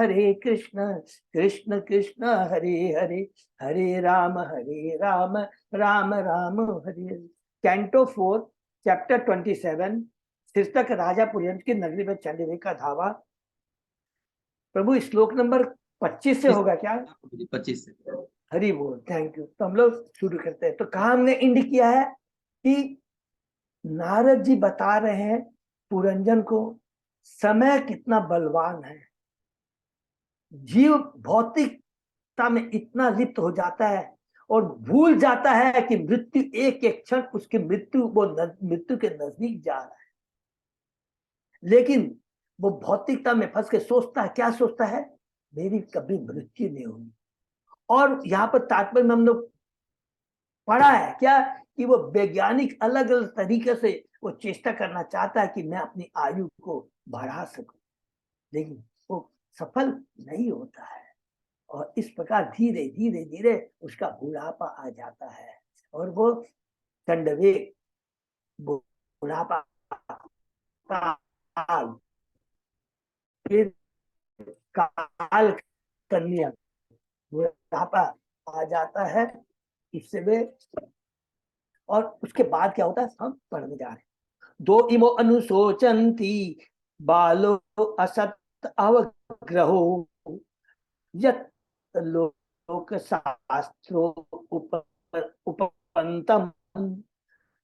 कृष्ण कृष्ण हरे हरे, हरे राम राम राम हरे हरे। कैंटो 4 चैप्टर 27 शीर्षक राजा पुरंदर की नगरी में चले हुए का धावा। प्रभु श्लोक नंबर 25 से होगा क्या? 25 से। हरि बोल, थैंक यू। तो हम लोग शुरू करते हैं। तो कहा हमने इंड किया है कि नारद जी बता रहे हैं पुरंजन को समय कितना बलवान है। जीव भौतिकता में इतना लिप्त हो जाता है और भूल जाता है कि मृत्यु एक एक क्षण उसकी मृत्यु के नजदीक जा रहा है। लेकिन वो भौतिकता में फंस के सोचता है, क्या सोचता है? मेरी कभी मृत्यु नहीं होगी। और यहाँ पर तात्पर्य में हम लोग पढ़ा है क्या कि वो वैज्ञानिक अलग अलग तरीके से वो चेष्टा करना चाहता है कि मैं अपनी आयु को बढ़ा सकूं, लेकिन वो सफल नहीं होता है। और इस प्रकार धीरे धीरे धीरे उसका बुढ़ापा आ जाता है और वो चंडवे बुढ़ापा काल, फिर काल कन्या बुढ़ापा आ जाता है। इससे वे और उसके बाद क्या होता है हम पढ़ने जा रहे हैं। दो इमो अनुशोचंती बालो असत अवग्रहो यत लोक शास्त्रो उपपंतम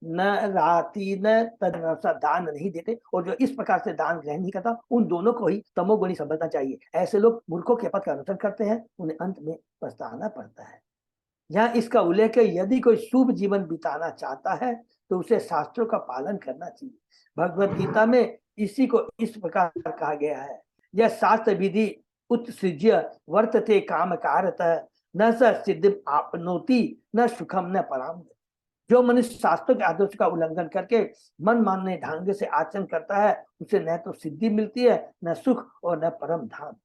न राति न तदनुसार दान नहीं देते और जो इस प्रकार से दान ग्रहण नहीं करता, उन दोनों को ही तमोगुणी समझना चाहिए। ऐसे लोग मूर्खों के पथ का अनुसरण करते हैं, उन्हें अंत में पछताना पड़ता है। यहाँ इसका उल्लेख है, यदि कोई शुभ जीवन बिताना चाहता है तो उसे शास्त्रों का पालन करना चाहिए। भगवत गीता में इसी को इस प्रकार कहा गया है, यह शास्त्र विधि उत्सृज्य वर्तते काम कारतः न स सिद्धि आपनोति न सुखम न पराम। जो मनुष्य शास्त्रों के आदर्श का उल्लंघन करके मन मानने ढंग से आचरण करता है, उसे न तो सिद्धि मिलती है, न सुख और न परम धाम।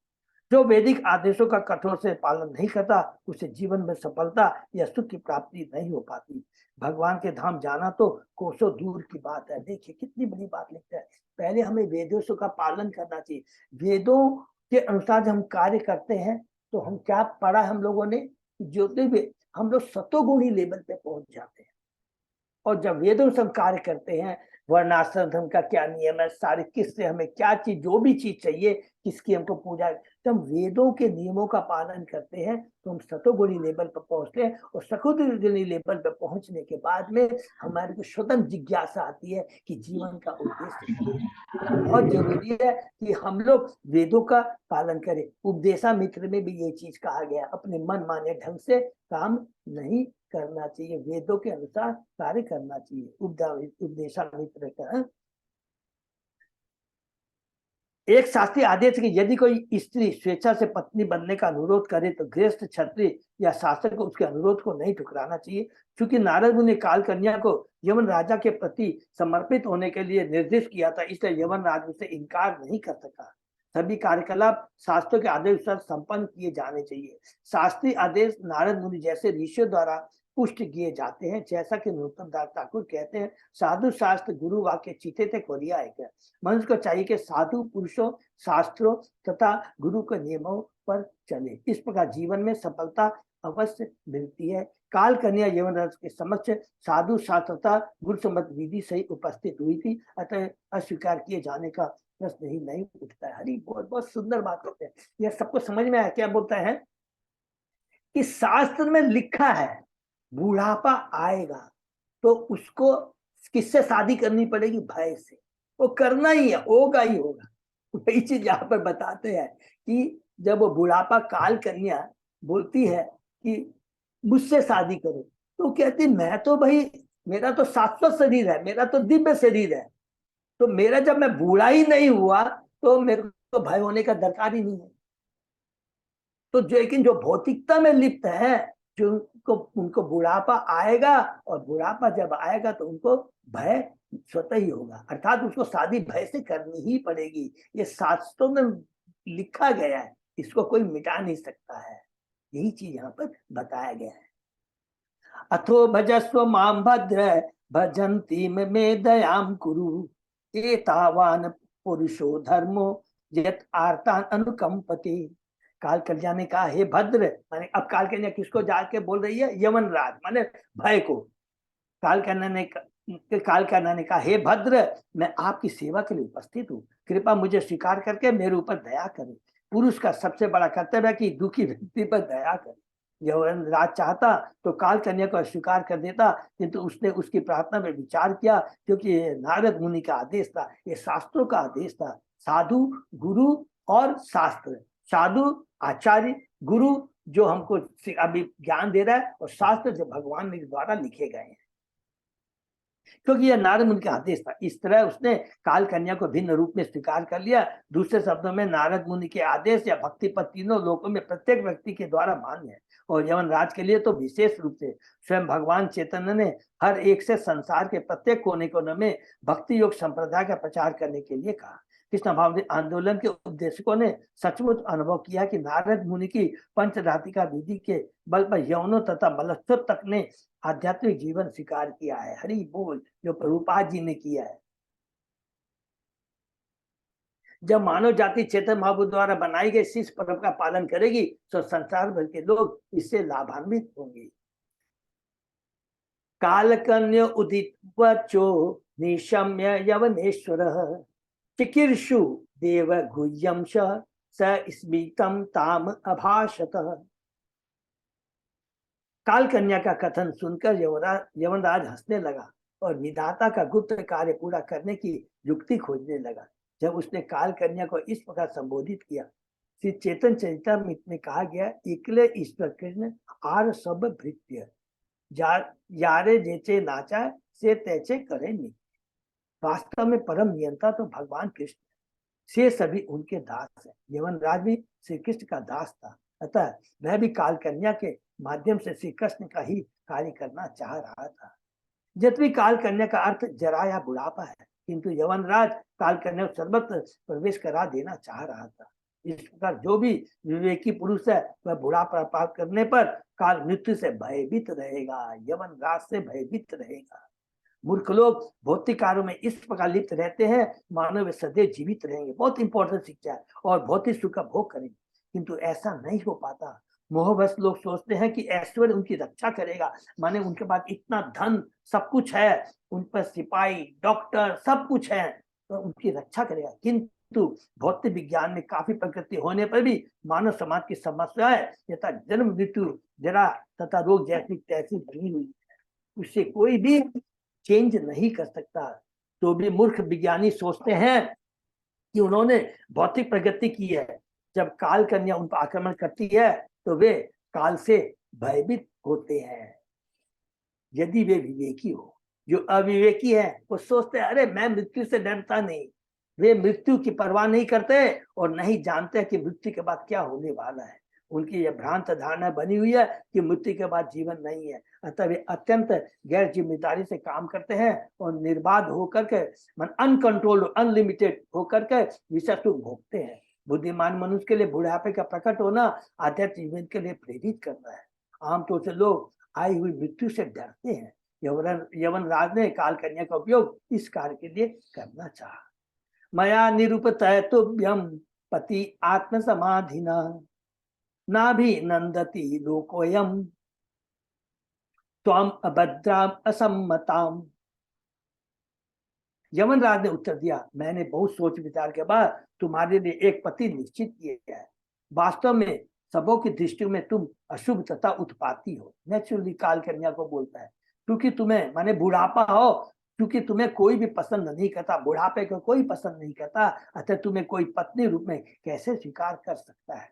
जो वैदिक आदेशों का कठोर से पालन नहीं करता, उसे जीवन में सफलता या सुख की प्राप्ति नहीं हो पाती। भगवान के धाम जाना तो कोसों दूर की बात है। देखिए कितनी बड़ी बात लिखता है। पहले हमें वेदों का पालन करना चाहिए। वेदों के अनुसार हम कार्य करते हैं तो हम क्या पढ़ा हम लोगों ने, ज्योतिर्वेद, हम लोग सतोगुणी लेवल पे पहुंच जाते हैं। और जब वेदों से हम कार्य करते हैं, वर्णाश्रम धर्म का क्या नियम है, सारे किससे हमें क्या चीज, जो भी चीज चाहिए, किसकी हमको पूजा, जब हम वेदों के नियमों का पालन करते हैं तो हम सतोगुणी लेवल पर पहुंचते हैं। और सतोगुणी लेवल पर पहुंचने के बाद में हमारे को स्वतंत्र जिज्ञासा आती है कि जीवन का उद्देश्य क्या है। तो बहुत जरूरी है कि हम लोग वेदों का पालन करें। उपदेशा मित्र में भी ये चीज कहा गया, अपने मन माने ढंग से काम नहीं करना चाहिए, वेदों के अनुसार कार्य करना चाहिए। उपदेशा मित्र का एक शास्त्रीय आदेश कि यदि कोई स्त्री स्वेच्छा से पत्नी बनने का अनुरोध करे तो गृहस्थ क्षत्रिय या शासक को उसके अनुरोध को नहीं ठुकराना चाहिए। क्योंकि नारद मुनि ने काल कन्या को यमन राजा के प्रति समर्पित होने के लिए निर्देश किया था, इसलिए यमन राज उसे इनकार नहीं कर सका। सभी कार्यकलाप शास्त्रों के आदेश अनुसार संपन्न किए जाने चाहिए। शास्त्रीय आदेश नारद मुनि जैसे ऋषियों द्वारा पुष्ट किए जाते हैं। जैसा कि नरोत्तम दास ठाकुर कहते हैं, साधु शास्त्र गुरु वाक्य चीते थे कोरिया है। मनुष्य को चाहिए कि साधु पुरुषों, शास्त्रों तथा गुरु के नियमों पर चले। इस प्रकार जीवन में सफलता अवश्य मिलती है। काल कन्या यमराज के समक्ष साधु शास्त्र तथा गुरु सम्मत विधि सही उपस्थित हुई थी, अतः अस्वीकार किए जाने का प्रश्न ही नहीं उठता है। हरी बहुत बहुत सुंदर बात होते हैं। यह सबको समझ में आया क्या बोलता है कि शास्त्र में लिखा है बुढ़ापा आएगा तो उसको किससे शादी करनी पड़ेगी? भय से। वो करना ही है, होगा ही होगा। वही चीज यहाँ पर बताते हैं कि जब वो बुढ़ापा काल कन्या बोलती है कि मुझसे शादी करो, तो कहती मैं तो भाई, मेरा तो शाश्वत शरीर है, मेरा तो दिव्य शरीर है, तो मेरा जब मैं बूढ़ा ही नहीं हुआ तो मेरे को भय होने का दरकार ही नहीं है। तो लेकिन जो भौतिकता में लिप्त है, जो उनको बुढ़ापा आएगा, और बुढ़ापा जब आएगा तो उनको भय स्वतः ही होगा, अर्थात उसको शादी भय से करनी ही पड़ेगी। ये शास्त्रों में लिखा गया है, इसको कोई मिटा नहीं सकता है। यही चीज यहाँ पर बताया गया है। अथो भजस्व माम भद्र भजंती में दयाम कुरु एतावान पुरुषो धर्मो यत आर्तान अनुकंपति। काल कन्या ने कहा, हे भद्र, माने अब काल कन्या किसको जाके बोल रही है? यमन राज माने भय को। काल कन्या ने कहा, हे भद्र, मैं आपकी सेवा के लिए उपस्थित हूँ, कृपा मुझे स्वीकार करके मेरे ऊपर दया करें। पुरुष का सबसे बड़ा कर्तव्य है कि दुखी व्यक्ति पर दया करे। यमन राज चाहता तो काल कन्या को स्वीकार कर देता, किंतु उसने उसकी प्रार्थना में विचार किया, क्योंकि ये नारद मुनि का आदेश था, ये शास्त्रों का आदेश था। साधु, गुरु और शास्त्र। साधु आचार्य, गुरु जो हमको अभी ज्ञान दे रहा है, और शास्त्र जो भगवान के द्वारा लिखे गए हैं, क्योंकि यह नारद मुनि का आदेश था। इस तरह उसने काल कन्या को भिन्न रूप में स्वीकार कर लिया। दूसरे शब्दों में, नारद मुनि के आदेश या भक्ति पर तीनों लोकों में प्रत्येक व्यक्ति के द्वारा मान्य है, और यमन राज के लिए तो विशेष रूप से स्वयं भगवान चैतन्य ने हर एक से संसार के प्रत्येक कोने कोने में भक्ति योग संप्रदाय का प्रचार करने के लिए कहा। कृष्ण भावना आंदोलन के उपदेशकों ने सचमुच अनुभव किया कि नारद मुनि की पंचधातिका विधि के बल पर यौनों तथा मलत्व तक ने आध्यात्मिक जीवन स्वीकार किया है। हरि बोल, जो प्रभुपाद जी ने किया है। जब मानव जाति चेतन महाप्रभु द्वारा बनाई गई शिष्य परंपरा का पालन करेगी, तो संसार भर के लोग इससे लाभान्वित होंगे। कालकन्या उदित वचो निशम्य यवनेश्वर चिकीर्षु देव गुह्यम स स्मितम ताम अभाषत। काल कन्या का कथन सुनकर यमनराज हंसने लगा और विधाता का गुप्त कार्य पूरा करने की युक्ति खोजने लगा। जब उसने काल कन्या को इस प्रकार संबोधित किया, श्री चेतन चरितामृत में कहा गया, इकले ईश्वर कृष्ण आर सब भृत्य यारे जेचे नाचा से तैचे करे नहीं। वास्तव में परम नियंता तो भगवान कृष्ण, से सभी उनके दास है। यमनराज भी श्री कृष्ण का दास था, अतः वह भी काल कन्या के माध्यम से श्री कृष्ण का ही कार्य करना चाह रहा था। यद्यपि काल कन्या का अर्थ जरा या बुढ़ापा है, किंतु यवनराज काल कन्या को सर्वत्र प्रवेश करा देना चाह रहा था। इस प्रकार जो भी विवेकी पुरुष है, वह बुढ़ापा प्राप्त करने पर काल मृत्यु से भयभीत रहेगा, यवनराज से भयभीत रहेगा। मूर्ख लोग भौतिक कार्यों में इस प्रकार लिप्त रहते हैं, मानव वे सदैव जीवित रहेंगे, बहुत इंपॉर्टेंट शिक्षा है, और भौतिक सुख का भोग करेंगे, किंतु ऐसा नहीं हो पाता। मोहवश लोग सोचते हैं कि ऐश्वर्य उनकी रक्षा करेगा, माने उनके पास इतना धन सब कुछ है, उन पर सिपाही डॉक्टर सब कुछ है, तो उनकी रक्षा करेगा। किंतु भौतिक विज्ञान में काफी प्रगति होने पर भी मानव समाज की समस्याएं यथा जन्म मृत्यु जरा तथा रोग जैसी तैसी बनी हुई है, उससे कोई भी चेंज नहीं कर सकता। तो भी मूर्ख विज्ञानी सोचते हैं कि उन्होंने भौतिक प्रगति की है। जब काल कन्या उन पर आक्रमण करती है तो वे काल से भयभीत होते हैं। यदि वे विवेकी हो, जो अविवेकी है वो सोचते हैं, अरे मैं मृत्यु से डरता नहीं। वे मृत्यु की परवाह नहीं करते और नहीं जानते कि मृत्यु के बाद क्या होने वाला है। उनकी यह भ्रांत धारणा बनी हुई है कि मृत्यु के बाद जीवन नहीं है, अतः वे अत्यंत गैर जिम्मेदारी से काम करते हैं और निर्बाध होकर के, अनकंट्रोल्ड अनलिमिटेड होकर के विषय सुख भोगते हैं। बुद्धिमान मनुष्य के लिए बुढ़ापे का प्रकट होना आध्यात्मिक जीवन के लिए प्रेरित करना है। आमतौर से लोग आई हुई मृत्यु से डरते हैं। यवनराज ने काल कन्या का उपयोग इस कार्य के लिए करना चाहा। मया निरूपतयतुभ्यं पति आत्म समाधिना नाभि नंदति लोकोयम त्वम अभद्राम असम्मताम। यमनराज ने उत्तर दिया, मैंने बहुत सोच विचार के बाद तुम्हारे लिए एक पति निश्चित किया है। वास्तव में सबों की दृष्टि में तुम अशुभ तथा उत्पाती हो। नेचुरली काल कन्या को बोलता है, क्योंकि तुम्हें माने बुढ़ापा हो, क्योंकि तुम्हें कोई भी पसंद नहीं करता, बुढ़ापे को कोई पसंद नहीं करता, अतः तुम्हें कोई पत्नी रूप में कैसे स्वीकार कर सकता है।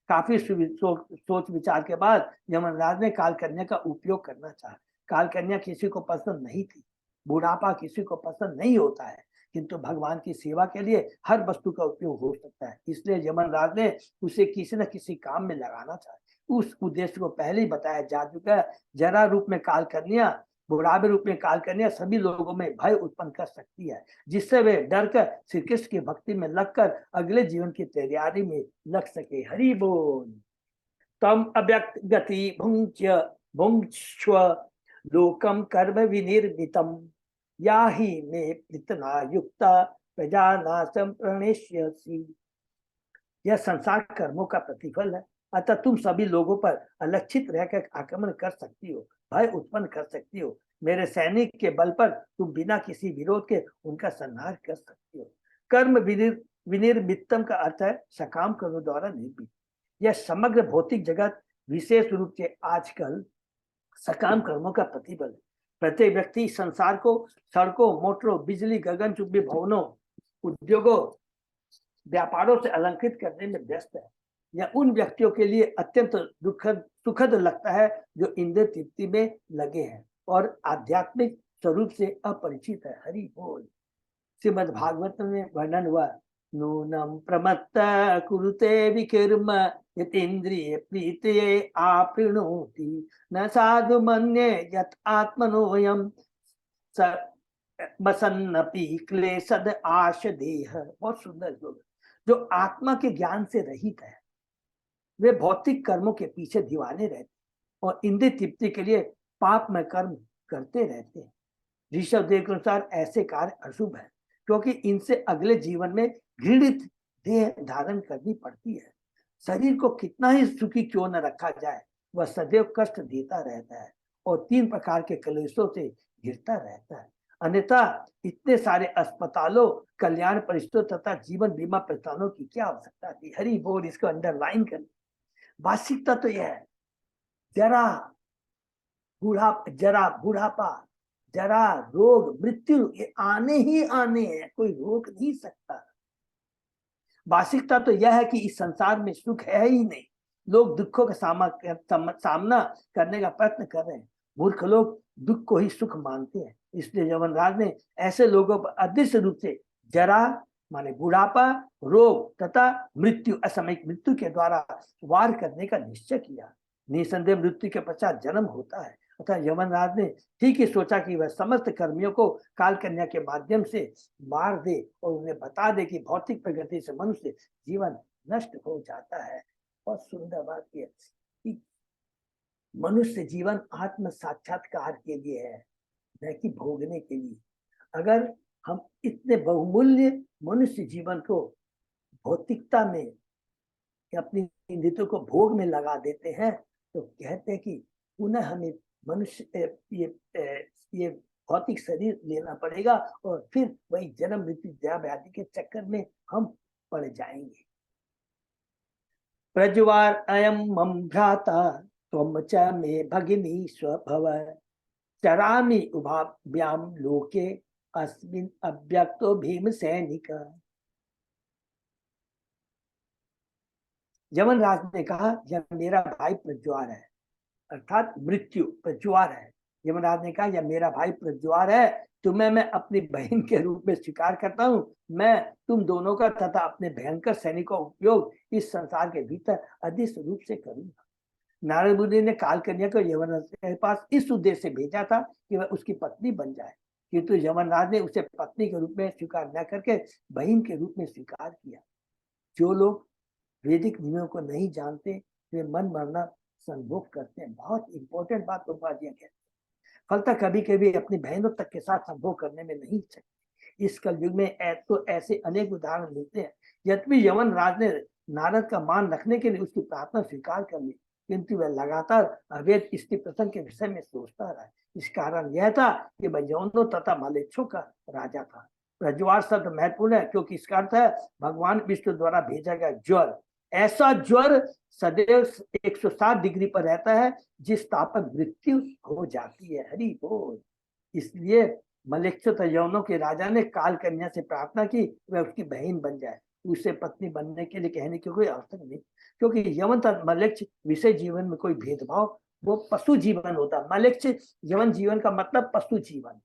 काफी सोच विचार के बाद यमनराज ने काल कन्या का उपयोग करना चाहा। काल कन्या किसी को पसंद नहीं थी, बुढ़ापा किसी को पसंद नहीं होता है, किंतु भगवान की सेवा के लिए हर वस्तु का उपयोग हो सकता है। इसलिए यमनराज ने उसे किसी न किसी काम में लगाना चाहा। उस उद्देश्य को पहले ही बताया जा चुका है। जरा रूप में काल कन्या, बुढ़ापे रूप में काल कन्या सभी लोगों में भय उत्पन्न कर सकती है, जिससे वे डर कर श्री कृष्ण की भक्ति में लगकर अगले जीवन की तैयारी में लग सके। हरि बोल। तम अव्यक्त गति भुंक्ष्य भुंक्ष्व लोकम कर्म विनिर्मितम याहि मे प्रीतना युक्ता प्रजानाशम प्रणेष्यसि। यह संसार कर्मों का प्रतिफल है, अतः तुम सभी लोगों पर अलक्षित रहकर आक्रमण कर सकती हो, भय उत्पन्न कर सकती हो। मेरे सैनिक के बल पर तुम बिना किसी विरोध के उनका संहार कर सकती हो। कर्म विनिर्मित्तम का अर्थ है सकाम कर्मों द्वारा निर्मित। यह समग्र भौतिक जगत विशेष रूप से आजकल सकाम कर्मों का प्रतिफल है। प्रत्येक व्यक्ति संसार को सड़कों, मोटरों, बिजली, गगनचुंबी भवनों, उद्योगों, व्यापारों से अलंकृत करने में व्यस्त है। यह उन व्यक्तियों के लिए अत्यंत सुखद लगता है जो इंद्रिय तृप्ति में लगे हैं और आध्यात्मिक स्वरूप से अपरिचित है। हरि बोल। श्रीमद् भागवत में वर्णन हुआ, नूनम प्रमत्त कुरुते विकिर्म यतीन्द्रिय प्रीतये आपृणोति न साधु मन्ये यत् आत्मनोयम बसन्नपि क्लेशद आश देह। बहुत सुंदर श्लोक। जो आत्मा के ज्ञान से रहित है वे भौतिक कर्मों के पीछे दीवाने रहते और इंद्रिय तृप्ति के लिए पाप में कर्म करते रहते हैं। ऋषभ देव के अनुसार ऐसे कार्य अशुभ है क्योंकि इनसे अगले जीवन में घृणित देह धारण करनी पड़ती है। शरीर को कितना ही सुखी क्यों न रखा जाए, वह सदैव कष्ट देता रहता है और 3 प्रकार के क्लेशों से घिरता रहता है। अन्यथा इतने सारे अस्पतालों, कल्याण परिषदों तथा जीवन बीमा प्रतिष्ठानों की क्या आवश्यकता थी। हरि बोल। इसको अंडरलाइन कर। वास्तविकता तो यह है, जरा बुढ़ापा, जरा, रोग, मृत्यु ये आने ही आने हैं, कोई रोक नहीं सकता। वास्तविकता तो यह है कि इस संसार में सुख है ही नहीं। लोग दुखों का सामना करने का प्रयत्न कर रहे हैं। मूर्ख लोग दुख को ही सुख मानते हैं। इसलिए यमराज ने ऐसे लोगों पर अदृश्य रूप से जरा माने बुढ़ापा, रोग तथा मृत्यु, असामयिक मृत्यु के द्वारा वार करने का निश्चय किया। निसंदेह मृत्यु के पश्चात जन्म होता है। अतः यमराज ने ठीक ही सोचा कि वह समस्त कर्मियों को काल कन्या के माध्यम से मार दे और उन्हें बता दे कि भौतिक प्रगति से मनुष्य जीवन नष्ट हो जाता है। बहुत सुंदर बात यह कि मनुष्य जीवन आत्म साक्षात्कार के लिए है, न कि भोगने के लिए। अगर हम इतने बहुमूल्य मनुष्य जीवन को भौतिकता में अपनी इंद्रियों को भोग में लगा देते हैं तो कहते हैं कि पुनः हमें मनुष्य ये भौतिक शरीर लेना पड़ेगा और फिर वही जन्म मृत्यु जया व्याधि के चक्कर में हम पड़ जाएंगे। प्रज्वार अयम मम भ्राता त्वम च मे भगिनी स्वभव चरामि उभाभ्याम लोके अस्मिन् अव्यक्तो भीम सैनिक। यमराज ने कहा यह मेरा भाई प्रज्वार है, अर्थात मृत्यु प्रज्वार है। यमराज ने कहा यह मेरा भाई प्रज्वार है, तुम्हें मैं अपनी बहन के रूप में स्वीकार करता हूँ। मैं तुम दोनों का तथा अपने भयंकर सैनिकों का उपयोग इस संसार के भीतर अदृश्य रूप से करूंगा। नारद मुनि ने काल कन्या को यमराज के पास इस उद्देश्य से भेजा था कि वह उसकी पत्नी बन जाए, किंतु यमराज ने उसे पत्नी के रूप में स्वीकार न करके बहन के रूप में स्वीकार किया। जो लोग वैदिक नियमों को नहीं जानते वे मन मरना संभोग करते हैं। बहुत इंपॉर्टेंट बात प्रभुपाद जी कहते हैं। फलतः कभी कभी अपनी बहनों तक के साथ संभोग करने में नहीं सकते। इस कलयुग में तो ऐसे अनेक उदाहरण मिलते हैं। यद्यपि यमराज ने नारद का मान रखने के लिए उसकी प्रार्थना स्वीकार कर ली, किंतु वह लगातार अवैध स्त्री प्रसंग के विषय में सोचता रहा। इस कारण यह था कि वह यौनों तथा मलेच्छों का राजा था। प्रज्वार शब्द महत्वपूर्ण है क्योंकि इसका अर्थ है भगवान विष्णु द्वारा भेजा गया ज्वर। ऐसा ज्वर सदैव 107 डिग्री पर रहता है जिस ताप पर मृत्यु हो जाती है। हरि बोल। इसलिए मलेच्छ यौनों के राजा ने काल कन्या से प्रार्थना की वह उसकी बहन बन जाए। उसे पत्नी बनने के लिए कहने की कोई आवश्यकता नहीं, क्योंकि यवन तथा मलेच्छ विषय जीवन में कोई भेदभाव, वो पशु जीवन होता है। मलेच्छ यवन जीवन का मतलब पशु जीवन।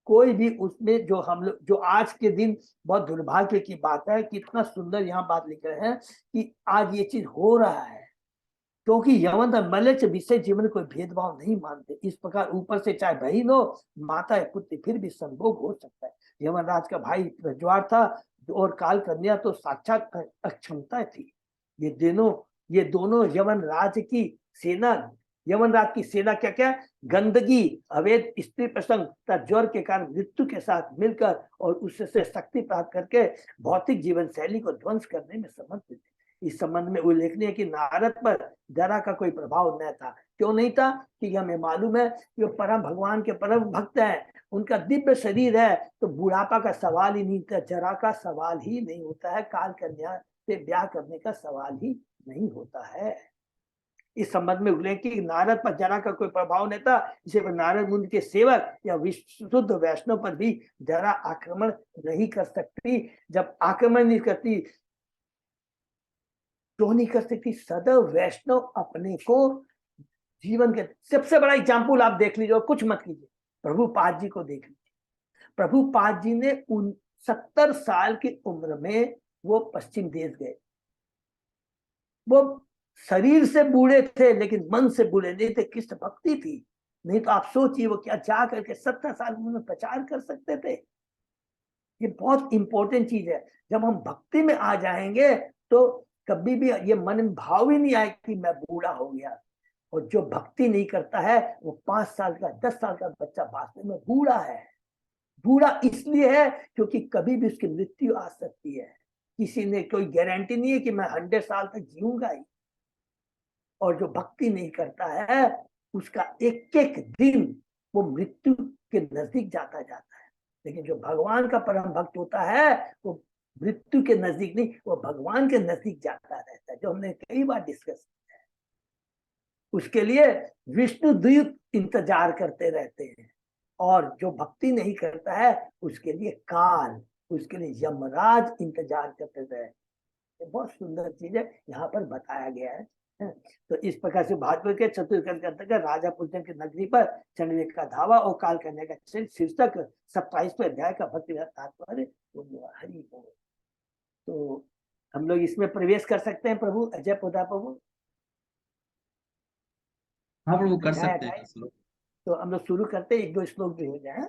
कोई भी उसमें जो हम लोग जो आज के दिन बहुत दुर्भाग्य की बात है, कितना सुंदर यहाँ बात लिख रहे हैं कि आज ये चीज हो रहा है क्योंकि यवन और मलेच्छ विषय जीवन कोई भेदभाव नहीं मानते। इस प्रकार ऊपर से चाहे बहन हो, माता या पुत्री, फिर भी संभोग हो सकता है। यमराज का भाई प्रज्वार था और काल कन्या तो साक्षात अक्षमता थी। ये दोनों यमन राज की सेना यमनराज की सेना क्या क्या, गंदगी, अवैध स्त्री प्रसंग तथा ज्वर के कारण मृत्यु के साथ मिलकर और उससे शक्ति प्राप्त करके भौतिक जीवन शैली को ध्वंस करने में समर्पित थे। इस संबंध में उल्लेखनीय है कि नारद पर जरा का कोई प्रभाव न था। क्यों नहीं था? कि हमें मालूम है कि वो परम भगवान के परम भक्त हैं, उनका दिव्य शरीर है, तो बुढ़ापा का सवाल ही नहीं था, जरा का सवाल ही नहीं होता है, काल कन्या से ब्याह करने का सवाल ही नहीं होता है। इस संबंध में उल्लेख कि नारद पर जरा का कोई प्रभाव नहीं था, इसे नारद मुनि के सेवक या विशुद्ध वैष्णव पर भी जरा आक्रमण नहीं कर सकती। जब आक्रमण नहीं करती, क्यों नहीं कर सकती? सदैव वैष्णव अपने को जीवन के सबसे बड़ा एग्जाम्पल आप देख लीजिए, कुछ मत कीजिए, प्रभुपाद जी को देख लीजिए। प्रभुपाद जी ने 70 साल की उम्र में वो पश्चिम देश गए। वो शरीर से बूढ़े थे लेकिन मन से बूढ़े नहीं थे। कृष्ण भक्ति थी, नहीं तो आप सोचिए वो क्या जा करके 70 साल में प्रचार कर सकते थे। ये बहुत इंपॉर्टेंट चीज है। जब हम भक्ति में आ जाएंगे तो कभी भी ये मन में भाव ही नहीं आए कि मैं बूढ़ा हो गया। और जो भक्ति नहीं करता है वो 5 साल का 10 साल का बच्चा वास्तव में बूढ़ा है। बूढ़ा इसलिए है क्योंकि कभी भी उसकी मृत्यु आ सकती है। किसी ने कोई गारंटी नहीं है कि मैं 100 साल तक जीऊंगा ही। और जो भक्ति नहीं करता है उसका एक एक दिन वो मृत्यु के नजदीक जाता जाता है। लेकिन जो भगवान का परम भक्त होता है वो मृत्यु के नजदीक नहीं, वो भगवान के नजदीक जाता रहता है, जो हमने कई बार डिस्कस किया है। उसके लिए विष्णु द्वीप इंतजार करते रहते हैं। और जो भक्ति नहीं करता है उसके लिए काल, उसके लिए यमराज इंतजार करते रहे। बहुत सुंदर चीज है, यहाँ पर बताया गया है। तो इस प्रकार से भागवत के चतुर्थ के अंतर्गत राजा पूजन की नगरी पर चंडवेद का धावा और काल कन्या का शीर्षक 27वें अध्याय का भक्ति तात्पर्य हरि बोल। तो हम लोग इसमें प्रवेश कर सकते हैं प्रभु अजय पोदा प्रभु। हाँ प्रभु कर सकते हैं। तो हम लोग शुरू करते हैं, 1-2 श्लोक भी हो जाए।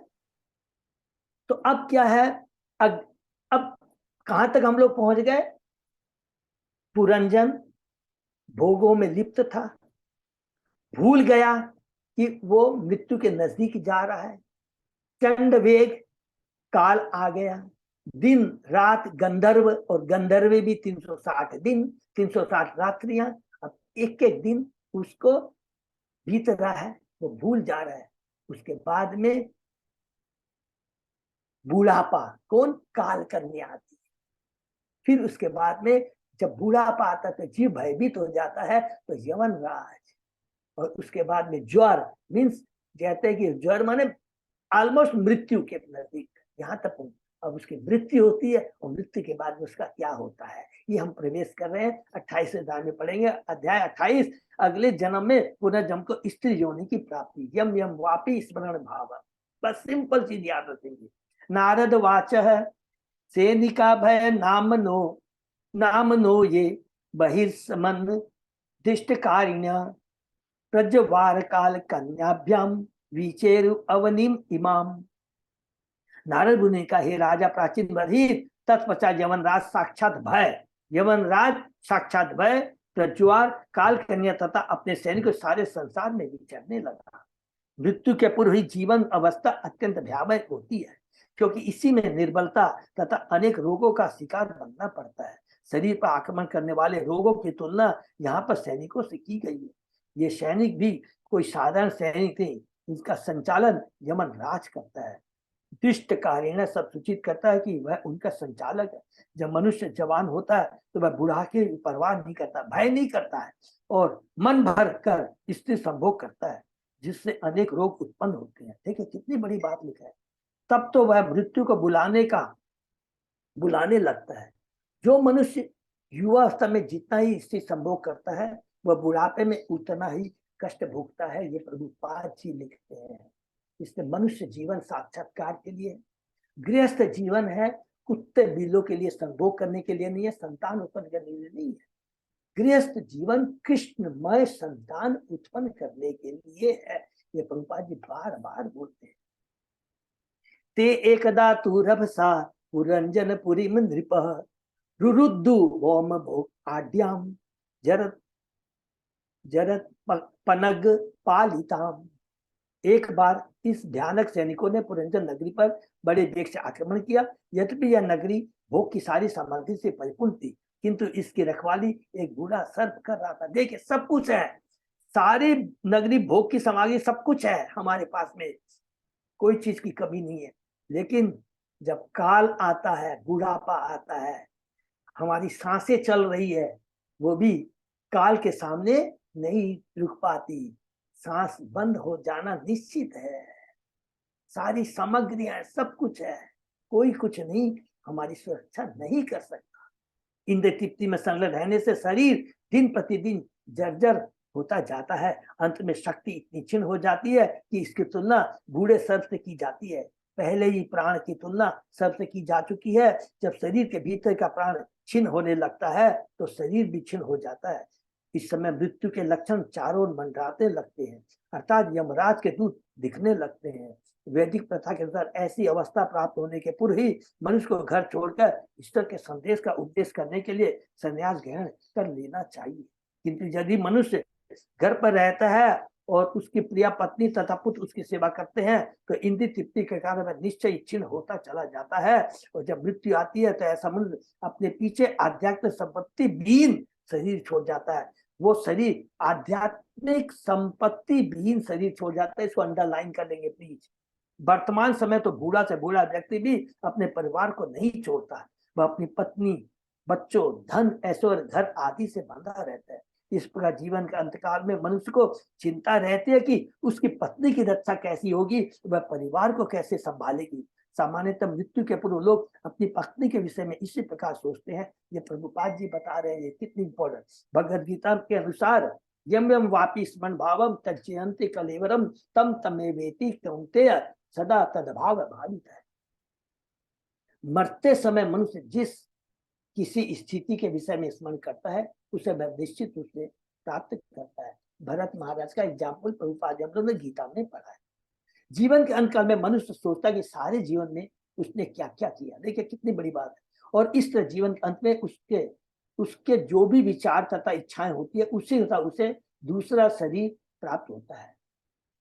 तो अब क्या है, अब कहां तक हम लोग पहुंच गए? पुरंजन भोगों में लिप्त था, भूल गया कि वो मृत्यु के नजदीक जा रहा है। चंड वेग काल आ गया, दिन रात गंधर्व और गंधर्व भी 360 दिन 360 रात्रियां। अब एक एक दिन उसको बीत रहा है, वो भूल जा रहा है। उसके बाद में बुढ़ापा, कौन? काल कन्या आती है। फिर उसके बाद में जब बुढ़ापा आता है तो जीव भयभीत हो जाता है, तो यमन राज। और उसके बाद में ज्वर, मीन्स कहते हैं कि ज्वर माने ऑलमोस्ट मृत्यु के नजदीक, यहाँ तक। अब उसकी मृत्यु होती है और मृत्यु के बाद में उसका क्या होता है, ये हम प्रवेश कर रहे हैं। 28वें अध्याय में पढ़ेंगे। अध्याय 28, अगले जन्म में पुनर्जन्म को स्त्री योनि की प्राप्ति, यम यम वापी स्मरण भाव। बस सिंपल चीज याद रखेंगे। नारद वाच सेनिका भय नाम नो ये बहिर्समन दिष्टकारिण्य प्रज्वार काल कन्याभ्याम विचेरु अवनिम इमाम। नारद मुनि ने कहा, हे राजा प्राचीन बधिर, तत्पश्चात यमनराज साक्षात भय प्रज्वार काल कन्या तथा अपने सैनिक सारे संसार में विचरने लगा। मृत्यु के पूर्व ही जीवन अवस्था अत्यंत भयावह होती है, क्योंकि इसी में निर्बलता तथा अनेक रोगों का शिकार बनना पड़ता है। शरीर पर आक्रमण करने वाले रोगों की तुलना यहाँ पर सैनिकों से की गई है। ये सैनिक भी कोई साधारण सैनिक नहीं, इसका संचालन यमन राज करता है। दुष्ट कार्य सब सूचित करता है कि वह उनका संचालक है। जब मनुष्य जवान होता है तो वह बुढ़ापे की परवाह नहीं करता, भय नहीं करता है और मन भर कर स्त्री संभोग करता है, जिससे अनेक रोग उत्पन्न होते हैं। देखिए कितनी बड़ी बात लिखा है। तब तो वह मृत्यु को बुलाने लगता है। जो मनुष्य युवा अवस्था में जितना ही स्त्री संभोग करता है वह बुढ़ापे में उतना ही कष्ट भोगता है। ये प्रभुपाद जी लिखते हैं। इसलिए मनुष्य जीवन साक्षात्कार के लिए, गृहस्थ जीवन है कुत्ते बिल्लों के लिए, संभोग करने के लिए नहीं है, संतान उत्पन्न करने के लिए नहीं है। गृहस्थ जीवन कृष्णमय संतान उत्पन्न करने के लिए है। ये प्रभुपाद जी बार बार बोलते हैं। ते एकदा तु रभसा पुरंजन पुरी नृप रुरुद्धु वोम भोग आड्याम जरत जरत पनग पालिताम। एक बार इस भयानक सैनिकों ने पुरंजन नगरी पर बड़े वेग से आक्रमण किया। यद्यपि यह नगरी भोग की सारी सामग्री से परिपूर्ण थी, किंतु इसकी रखवाली एक बूढ़ा सर्प कर रहा था। देखिए, सब कुछ है, सारी नगरी भोग की सामग्री सब कुछ है हमारे पास में, कोई चीज की कमी नहीं है। लेकिन जब काल आता है, बुढ़ापा आता है, हमारी सांसें चल रही है, वो भी काल के सामने नहीं रुक पाती। सांस बंद हो जाना निश्चित है। सारी सामग्रियां, सब कुछ है, कोई कुछ नहीं हमारी सुरक्षा नहीं कर सकता। इंद्र तृप्ति में संलग्न रहने से शरीर दिन प्रतिदिन जर्जर होता जाता है। अंत में शक्ति इतनी क्षीण हो जाती है कि इसकी तुलना बूढ़े सर्प से की जाती है। पहले ही प्राण की तुलना सर्प से की जा चुकी है। जब शरीर के भीतर का प्राण क्षीण होने लगता है तो शरीर भी क्षीण हो जाता है। इस समय मृत्यु के लक्षण चारों ओर मंडराते लगते हैं, अर्थात यमराज के दूत दिखने लगते हैं। वैदिक प्रथा के अनुसार ऐसी अवस्था प्राप्त होने के पूर्व ही मनुष्य को घर छोड़कर ईश्वर के संदेश का उपदेश करने के लिए संन्यास ग्रहण कर लेना चाहिए। किंतु यदि मनुष्य घर पर रहता है और उसकी प्रिया पत्नी तथा पुत्र उसकी सेवा करते हैं तो इंद्रिय तृप्ति के कारण वह निश्चय क्षीण होता चला जाता है। और जब मृत्यु आती है तो ऐसा मनुष्य अपने पीछे आध्यात्मिक संपत्ति विहीन शरीर छोड़ जाता है। वो शरीर आध्यात्मिक संपत्ति विहीन शरीर छोड़ जाता है। इसको अंडरलाइन कर लेंगे प्लीज। वर्तमान समय तो बूढ़ा से बूढ़ा व्यक्ति भी अपने परिवार को नहीं छोड़ता। वह अपनी पत्नी, बच्चों, धन, ऐश्वर्य, घर आदि से बंधा रहता है। इस प्रकार जीवन के अंतकाल में मनुष्य को चिंता रहती है कि उसकी पत्नी की रक्षा कैसी होगी, वह परिवार को कैसे संभालेगी। सामान्यतः मृत्यु के पूर्व लोग अपनी पत्नी के विषय में इसी प्रकार सोचते हैं। ये प्रभुपाद जी बता रहे हैं, कितनी इंपॉर्टेंट। भगवद गीता के अनुसार यम यम वापी स्मरण भावम तज्जयन्ति कलेवरम तम तमेवेति कौन्तेय सदा तद्भाव भावित है। मरते समय मनुष्य जिस किसी स्थिति के विषय में स्मरण करता है उसे वह निश्चित रूप से प्राप्त करता है। भरत महाराज का एग्जाम्पल प्रभुपाद जी हम लोग ने गीता में पढ़ा है। जीवन के अंत काल में मनुष्य सोचता है कि सारे जीवन में उसने क्या क्या किया। देखिए कितनी बड़ी बात है। और इस तरह जीवन के अंत में उसके जो भी विचार तथा इच्छाएं होती है उसी तथा उसे दूसरा शरीर प्राप्त होता है।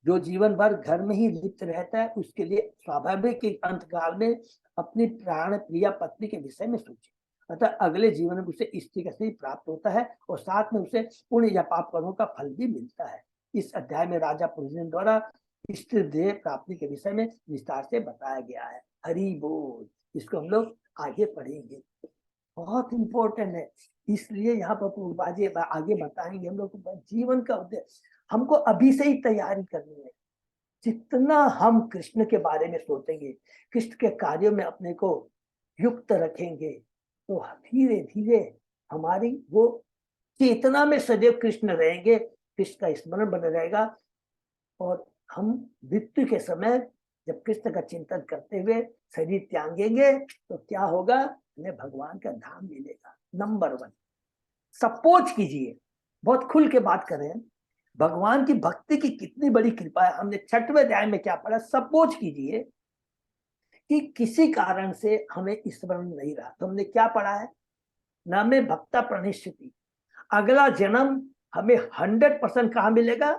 जो जीवन भर घर में ही लिप्त रहता है उसके लिए स्वाभाविक अंतकाल में अपनी प्राण प्रिया पत्नी के विषय में सोचे। अतः अगले जीवन में उसे स्त्री का शरीर प्राप्त होता है और साथ में उसे पुण्य या पाप कर्मों का फल भी मिलता है। इस अध्याय में राजा पुरुषोत्तम द्वारा स्त्री देह प्राप्ति के विषय में विस्तार से बताया गया है। हरि बोल। इसको हम लोग आगे पढ़ेंगे, बहुत इंपॉर्टेंट है। इसलिए यहाँ पर आगे बताएंगे हम लोग जीवन का उद्देश्य हमको अभी से ही तैयारी करनी है। जितना हम कृष्ण के बारे में सोचेंगे, कृष्ण के कार्यों में अपने को युक्त रखेंगे तो धीरे धीरे हमारी वो चेतना में सदैव कृष्ण रहेंगे, कृष्ण का स्मरण बना रहेगा। और हम मृत्यु के समय जब कृष्ण का चिंतन करते हुए शरीर त्यागेंगे तो क्या होगा, हमें भगवान का धाम मिलेगा। नंबर 1, सपोज कीजिए, बहुत खुल के बात कर रहे हैं, भगवान की भक्ति की कितनी बड़ी कृपा है। हमने 6वें अध्याय में क्या पढ़ा, सपोज कीजिए कि किसी कारण से हमें स्मरण नहीं रहा तो हमने क्या पढ़ा है, न में भक्ता प्रणिश्चिति, अगला जन्म हमें 100% कहाँ मिलेगा,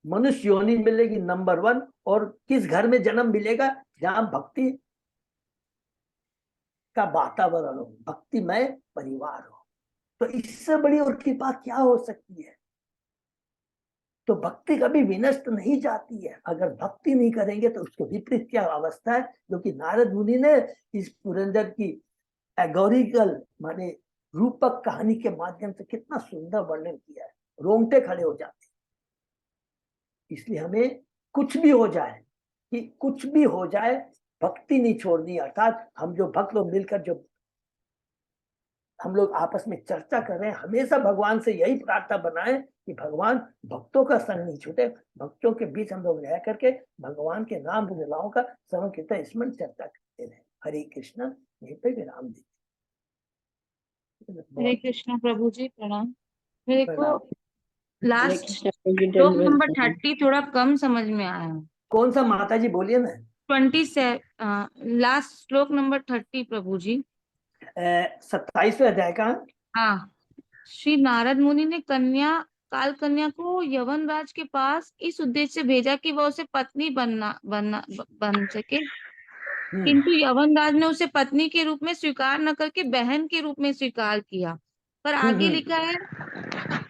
मनुष्य योनि मिलेगी नंबर 1। और किस घर में जन्म मिलेगा, जहां भक्ति का वातावरण हो, भक्तिमय परिवार हो। तो इससे बड़ी और कृपा क्या हो सकती है। तो भक्ति कभी विनष्ट नहीं जाती है। अगर भक्ति नहीं करेंगे तो उसके विपरीत क्या अवस्था है, जो कि नारद मुनि ने इस पुरंदर की एगोरिकल माने रूपक कहानी के माध्यम से कितना सुंदर वर्णन किया है, रोंगटे खड़े हो जाते। इसलिए हमें कुछ भी हो जाए, कि कुछ भी हो जाए, भक्ति नहीं छोड़नी। अर्थात हम जो भक्त लोग मिलकर जो हम लोग आपस में चर्चा कर रहे हैं, हमेशा भगवान से यही प्रार्थना बनाए कि भगवान भक्तों का संग नहीं छूटे। भक्तों के बीच हम लोग रह करके भगवान के नाम लीलाओं का श्रवण कीर्तन स्मरण चर्चा करते रहे। हरे कृष्ण। यहीं पे विराम दीजिए। हरे कृष्ण प्रभु जी, प्रणाम। मेरे को प्रणाम। लास्ट श्लोक नंबर 30 थोड़ा कम समझ में आया। कौन सा माता जी बोलिए ना। 27 लास्ट श्लोक नंबर 30 प्रभु जी। 27वें अध्याय का। हाँ, श्री नारद मुनि ने कन्या काल कन्या को यवन राज के पास इस उद्देश्य से भेजा कि वह उसे पत्नी बन सके, किंतु यवन राज ने उसे पत्नी के रूप में स्वीकार न करके बहन के रूप में स्वीकार किया। पर आगे लिखा है,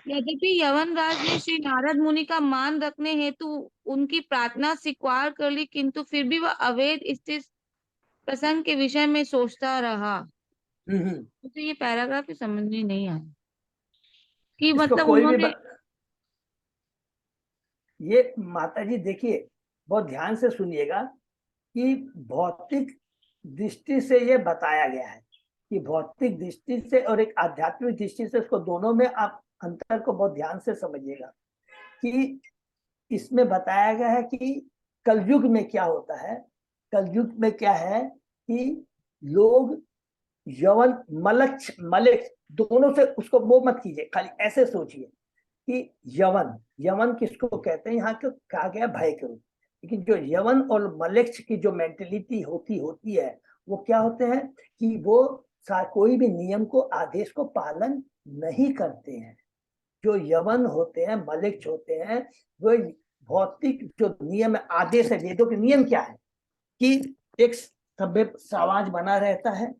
यद्यपि यवन राज ने श्री नारद मुनि का मान रखने हेतु उनकी प्रार्थना स्वीकार कर ली, किंतु फिर भी वह अवैध स्थित प्रसंग के विषय में सोचता रहा। मुझे ये पैराग्राफ ही समझ में नहीं आया कि इसको मतलब कोई भी उन्होंने ये माता जी देखिए, बहुत ध्यान से सुनिएगा कि भौतिक दृष्टि से ये बताया गया है कि भौतिक दृष्टि से और एक आध्यात्मिक दृष्टि से, इसको दोनों में आप अंतर को बहुत ध्यान से समझिएगा कि इसमें बताया गया है कि कलयुग में क्या होता है। कलयुग में क्या है कि लोग यवन मलेच्छ दोनों से, उसको वो मत कीजिए, खाली ऐसे सोचिए कि यवन यवन किसको कहते हैं, यहाँ तो कहा गया भय के रूप। लेकिन जो यवन और मलेच्छ की जो मेंटेलिटी होती है वो क्या होते हैं कि वो कोई भी नियम को, आदेश को पालन नहीं करते हैं। जो यवन होते हैं, मलेच्छ होते हैं, वो भौतिक जो नियम आदेश है, वेदों के नियम क्या है कि एक सभ्य समाज बना रहता है,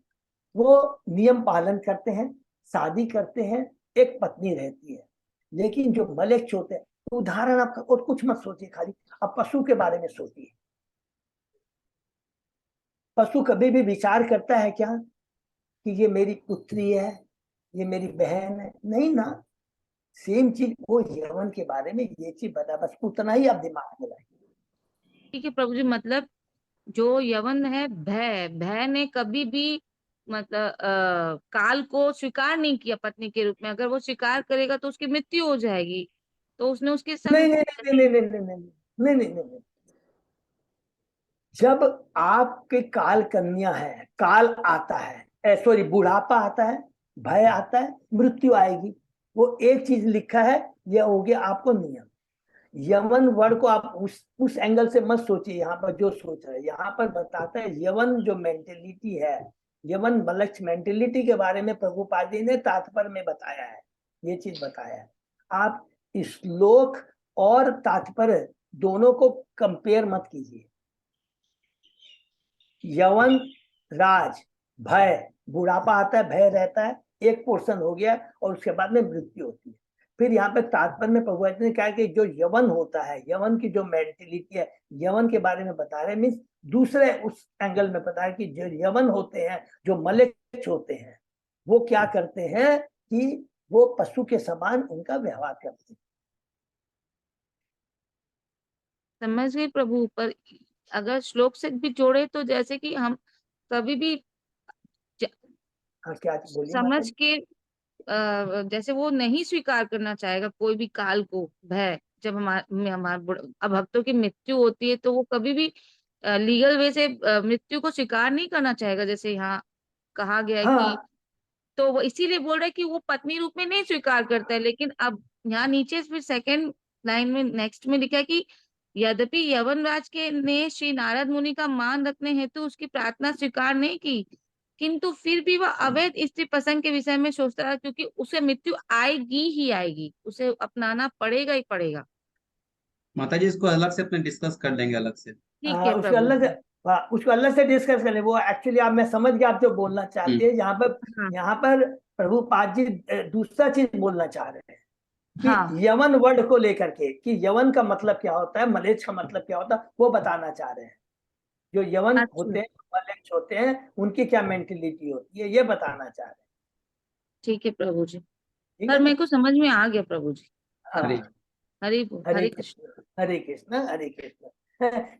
वो नियम पालन करते हैं, शादी करते हैं, एक पत्नी रहती है। लेकिन जो मलेच्छ होते हैं, उदाहरण आपका, और कुछ मत सोचिए, खाली अब पशु के बारे में सोचिए। पशु कभी भी विचार करता है क्या कि ये मेरी पुत्री है, ये मेरी बहन है? नहीं ना। सेम चीज वो यवन के बारे में ये चीज बता, बस उतना ही आप दिमाग में लाइए। ठीक है प्रभु जी, मतलब जो यवन है भय, भय ने कभी भी मतलब काल को स्वीकार नहीं किया पत्नी के रूप में। अगर वो स्वीकार करेगा तो उसकी मृत्यु हो जाएगी, तो उसने उसके नहीं संग नहीं नहीं नहीं नहीं नहीं नहीं नहीं नहीं नहीं नहीं। जब आपके काल कन्या है, काल आता है, सॉरी बुढ़ापा आता है, भय आता है, मृत्यु आएगी, वो एक चीज लिखा है, ये हो गया आपको नियम। यवन वर्ड को आप उस एंगल से मत सोचिए। यहाँ पर जो सोच रहे हैं, यहाँ पर बताता है यवन जो मेंटेलिटी है, यवन मलक्ष मेंटेलिटी के बारे में प्रभुपाद जी ने तात्पर्य में बताया है, ये चीज बताया है। आप श्लोक और तात्पर्य दोनों को कंपेयर मत कीजिए। यवन राज, भय, बुढ़ापा आता है, भय रहता है, एक पोर्शन हो गया, और उसके बाद में मृत्यु होती है। फिर यहाँ पे तात्पर्य में प्रभु ने कहा कि जो यवन होता है, यवन की जो मेंटेलिटी है, यवन के बारे में बता रहे, मीन्स दूसरे उस एंगल में बता रहे कि जो यवन होते हैं, जो मलेच्छ होते हैं, वो क्या करते हैं कि वो पशु के समान उनका व्यवहार करते हैं। समझ गए प्रभु। पर अगर श्लोक से भी जोड़े तो जैसे कि हम कभी भी हाँ, क्या बोलिए माता समझ जी? के जैसे वो नहीं स्वीकार करना चाहेगा कोई भी काल को, भय, जब हमारे भक्तों की मृत्यु होती है तो वो कभी भी लीगल वे से मृत्यु को स्वीकार नहीं करना चाहेगा, जैसे यहाँ कहा गया है कि, हाँ तो वो इसीलिए बोल रहा है कि वो पत्नी रूप में नहीं स्वीकार करता है। लेकिन अब यहाँ नीचे फिर सेकंड लाइन में नेक्स्ट में लिखा है कि यद्यपि यवन राज के ने श्री नारद मुनि का मान रखने हेतु उसकी प्रार्थना स्वीकार नहीं की, किंतु फिर भी वह अवैध स्त्री प्रसंग के विषय में सोचता रहा, क्योंकि उसे मृत्यु आएगी ही आएगी, उसे अपनाना पड़ेगा ही पड़ेगा। माता जी इसको अलग से अपने डिस्कस कर लेंगे अलग से। ठीक है उसको प्रभु अलग से, जी। हाँ, उसको अलग से डिस्कस करें। वो एक्चुअली आप, मैं समझ गया आप जो बोलना चाहते हैं। हाँ यहाँ पर प्रभुपाद जी दूसरा चीज बोलना चाह रहे हैं हाँ। कि यवन वर्ड को लेकर के, कि यवन का मतलब क्या होता है, मलेच्छ का मतलब क्या होता है, वो बताना चाह रहे हैं। जो यवन अच्छा होते हैं, मलेच्छ होते हैं, उनकी क्या मेंटेलिटी होती है, ये बताना चाह रहे हैं। ठीक है प्रभु जी। ठीक पर है मेरे ना? को समझ में आ गया प्रभु जी। हरे हाँ। हरि हरे हरे कृष्ण। कृष्ण हरे कृष्ण हरे कृष्ण।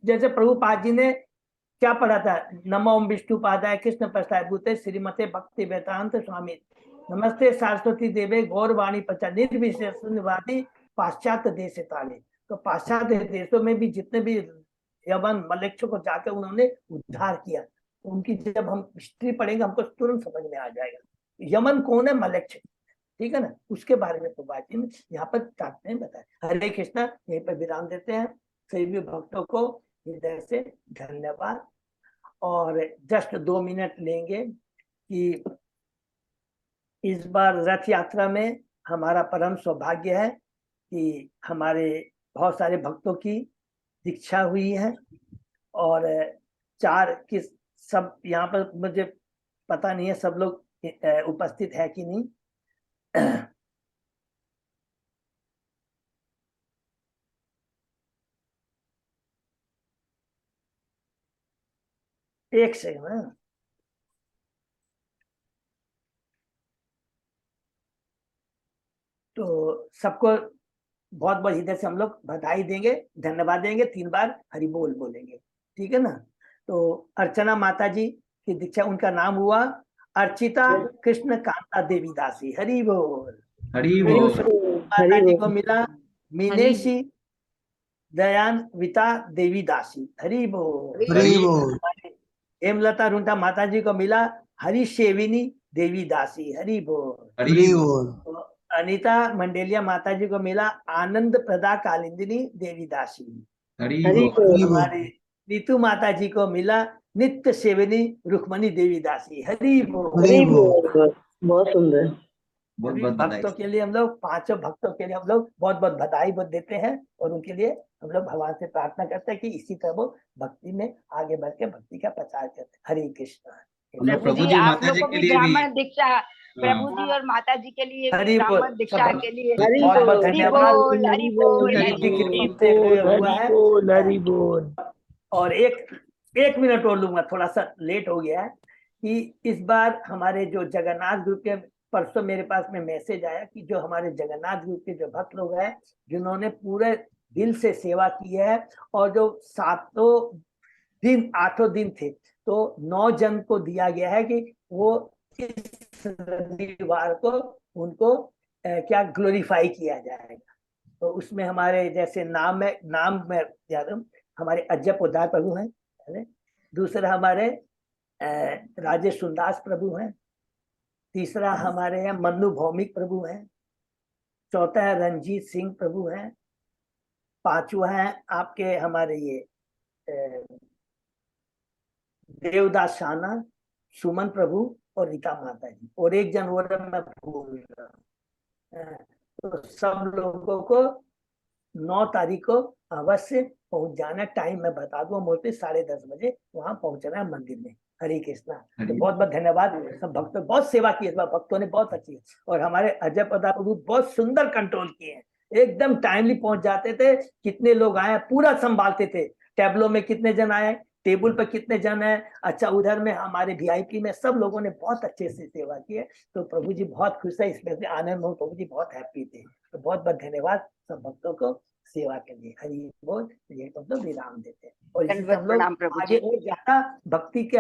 जैसे प्रभुपाद जी ने क्या पढ़ा था, नमो विष्णुपादाय कृष्ण प्रसाद भूते श्रीमते भक्ति वेदांत स्वामी, नमस्ते सरस्वती देवे गौरवाणी प्रचार निर्विशेषवादी पाश्चात्य देश ताले। तो पाश्चात्य देशों में भी जितने भी यवन मलेच्छ को जाकर उन्होंने उद्धार किया, उनकी जब हम हिस्ट्री पढ़ेंगे हमको तुरंत समझ में आ जाएगा यमन कौन है, मलेच्छ। ठीक है ना? उसके बारे में प्रभुपाद जी ने यहाँ पर तात्पर्य बताया। हरे कृष्णा, यहीं पर विराम देते हैं। सभी भक्तों को हृदय से धन्यवाद। और जस्ट 2 मिनट लेंगे कि इस बार रथ यात्रा में हमारा परम सौभाग्य है कि हमारे बहुत सारे भक्तों की दीक्षा हुई है और 4 किस सब यहाँ पर मुझे पता नहीं है सब लोग उपस्थित है कि नहीं। एक सेकंड। तो सबको बहुत बहुत इधर से हम लोग बधाई देंगे, धन्यवाद देंगे, 3 बार हरि बोल बोलेंगे, ठीक है ना। तो अर्चना माता जी की दीक्षा, उनका नाम हुआ अर्चिता कृष्ण कांता देवी दासी। हरि बोल। हरि पीयूष बोल। माता जी को मिला मीनेशी दयान विता देवी दासी। हरि बोल। हरि बोल। हेमलता रुंटा माता जी को मिला हरि सेविनी देवी दासी। हरि बोल। हरि बोल। तो अनीता मंडेलिया माता जी को मिला आनंद प्रदा कालिंदिनी देवी दासी। हरि बोल। हमारे नीतू माता जी को मिला नित्य सेविनी रुक्मणी देवी दासी। हरि बोल। बहुत सुंदर। बहुत सभी बहुत बधाई। भक्तों के लिए हम लोग 5 भक्तों के लिए हम लोग बहुत बहुत बधाई देते हैं और उनके लिए हम लोग भगवान से प्रार्थना करते हैं कि इसी तरह वो भक्ति में आगे बढ़ के भक्ति का प्रचार करते हैं। हरे कृष्णा। हम लोग प्रभु जी आप लोग को भी ब्राह्मण दीक्षा, प्रभु जी और माता जी के लिए हरि बोल। ब्राह्मण दीक्षा के लिए बहुत बहुत हरि धन्यवाद। बोल, हरि बोल, जी हरि की बोल। कृपा से हुआ है। हरि बोल। और एक मिनट और लूंगा, थोड़ा सा लेट हो गया है कि इस बार हमारे जो जगन्नाथ ग्रुप के, परसों मेरे पास में मैसेज आया कि जो हमारे जगन्नाथ ग्रुप के जो भक्त लोग हैं जिन्होंने पूरे दिल से सेवा की है और जो 8 दिन थे, तो 9 जन को दिया गया है कि वो इस रविवार को उनको क्या ग्लोरीफाई किया जाएगा। तो उसमें हमारे जैसे नाम में याद हमारे अजय पोदार प्रभु हैं, दूसरा हमारे राजेश सुंदास प्रभु हैं, तीसरा हमारे यहाँ मन्नू भौमिक प्रभु हैं, चौथा है रंजीत सिंह प्रभु हैं, पांचवा है आपके हमारे ये देवदास शाना, सुमन प्रभु और रीता माता जी, और एक जन और मैं भूल रहा हूँ। तो सब लोगों को 9 तारीख को अवश्य पहुंच जाना। टाइम मैं बता दूं, मोटे 10:30 बजे वहां पहुंचना है मंदिर में। हरे कृष्णा। तो बहुत बहुत धन्यवाद सब भक्तों, बहुत सेवा की है भक्तों ने, बहुत अच्छी है। और हमारे अजय प्रताप प्रभु बहुत सुंदर कंट्रोल किए हैं, एकदम टाइमली पहुंच जाते थे। कितने लोग आए पूरा संभालते थे, टेबलों में कितने जन आए, टेबल पर कितने जन है, अच्छा उधर में हमारे VIP में सब लोगों ने बहुत अच्छे से सेवा की है। तो प्रभु जी बहुत खुश है, इसमें से आनंद मोहन प्रभु जी बहुत हैप्पी थे। तो बहुत बहुत धन्यवाद सब भक्तों को सेवा के लिए। हरि बोल। ये तो हम लोग विराम देते हैं और इसी से हम लोग आगे और ज्यादा भक्ति के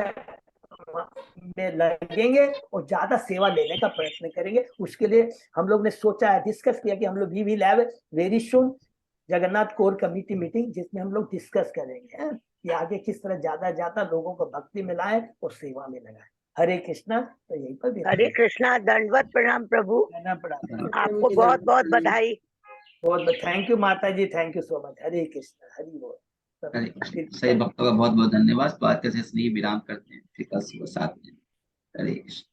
में लगेंगे और ज्यादा सेवा लेने का प्रयत्न करेंगे। उसके लिए हम लोग ने सोचा है, डिस्कस किया कि हम लोग we will have very soon Jagannath core committee meeting, जिसमें हम लोग डिस्कस करेंगे कि आगे किस तरह ज्यादा लोगों को भक्ति में लाए और सेवा में लगाए। हरे कृष्णा। तो यही पर हरे कृष्णा। दंडवत प्रणाम प्रभु, कहना पड़ा। आपको बहुत बहुत बधाई। बहुत बहुत थैंक यू माता जी, थैंक यू सो मच। हरे कृष्णा। हरि बोल। सही भक्तों का बहुत बहुत धन्यवाद। तो आज के सेशन यही विराम करते हैं, फिर कल सुबह 7 बजे। हरे कृष्ण।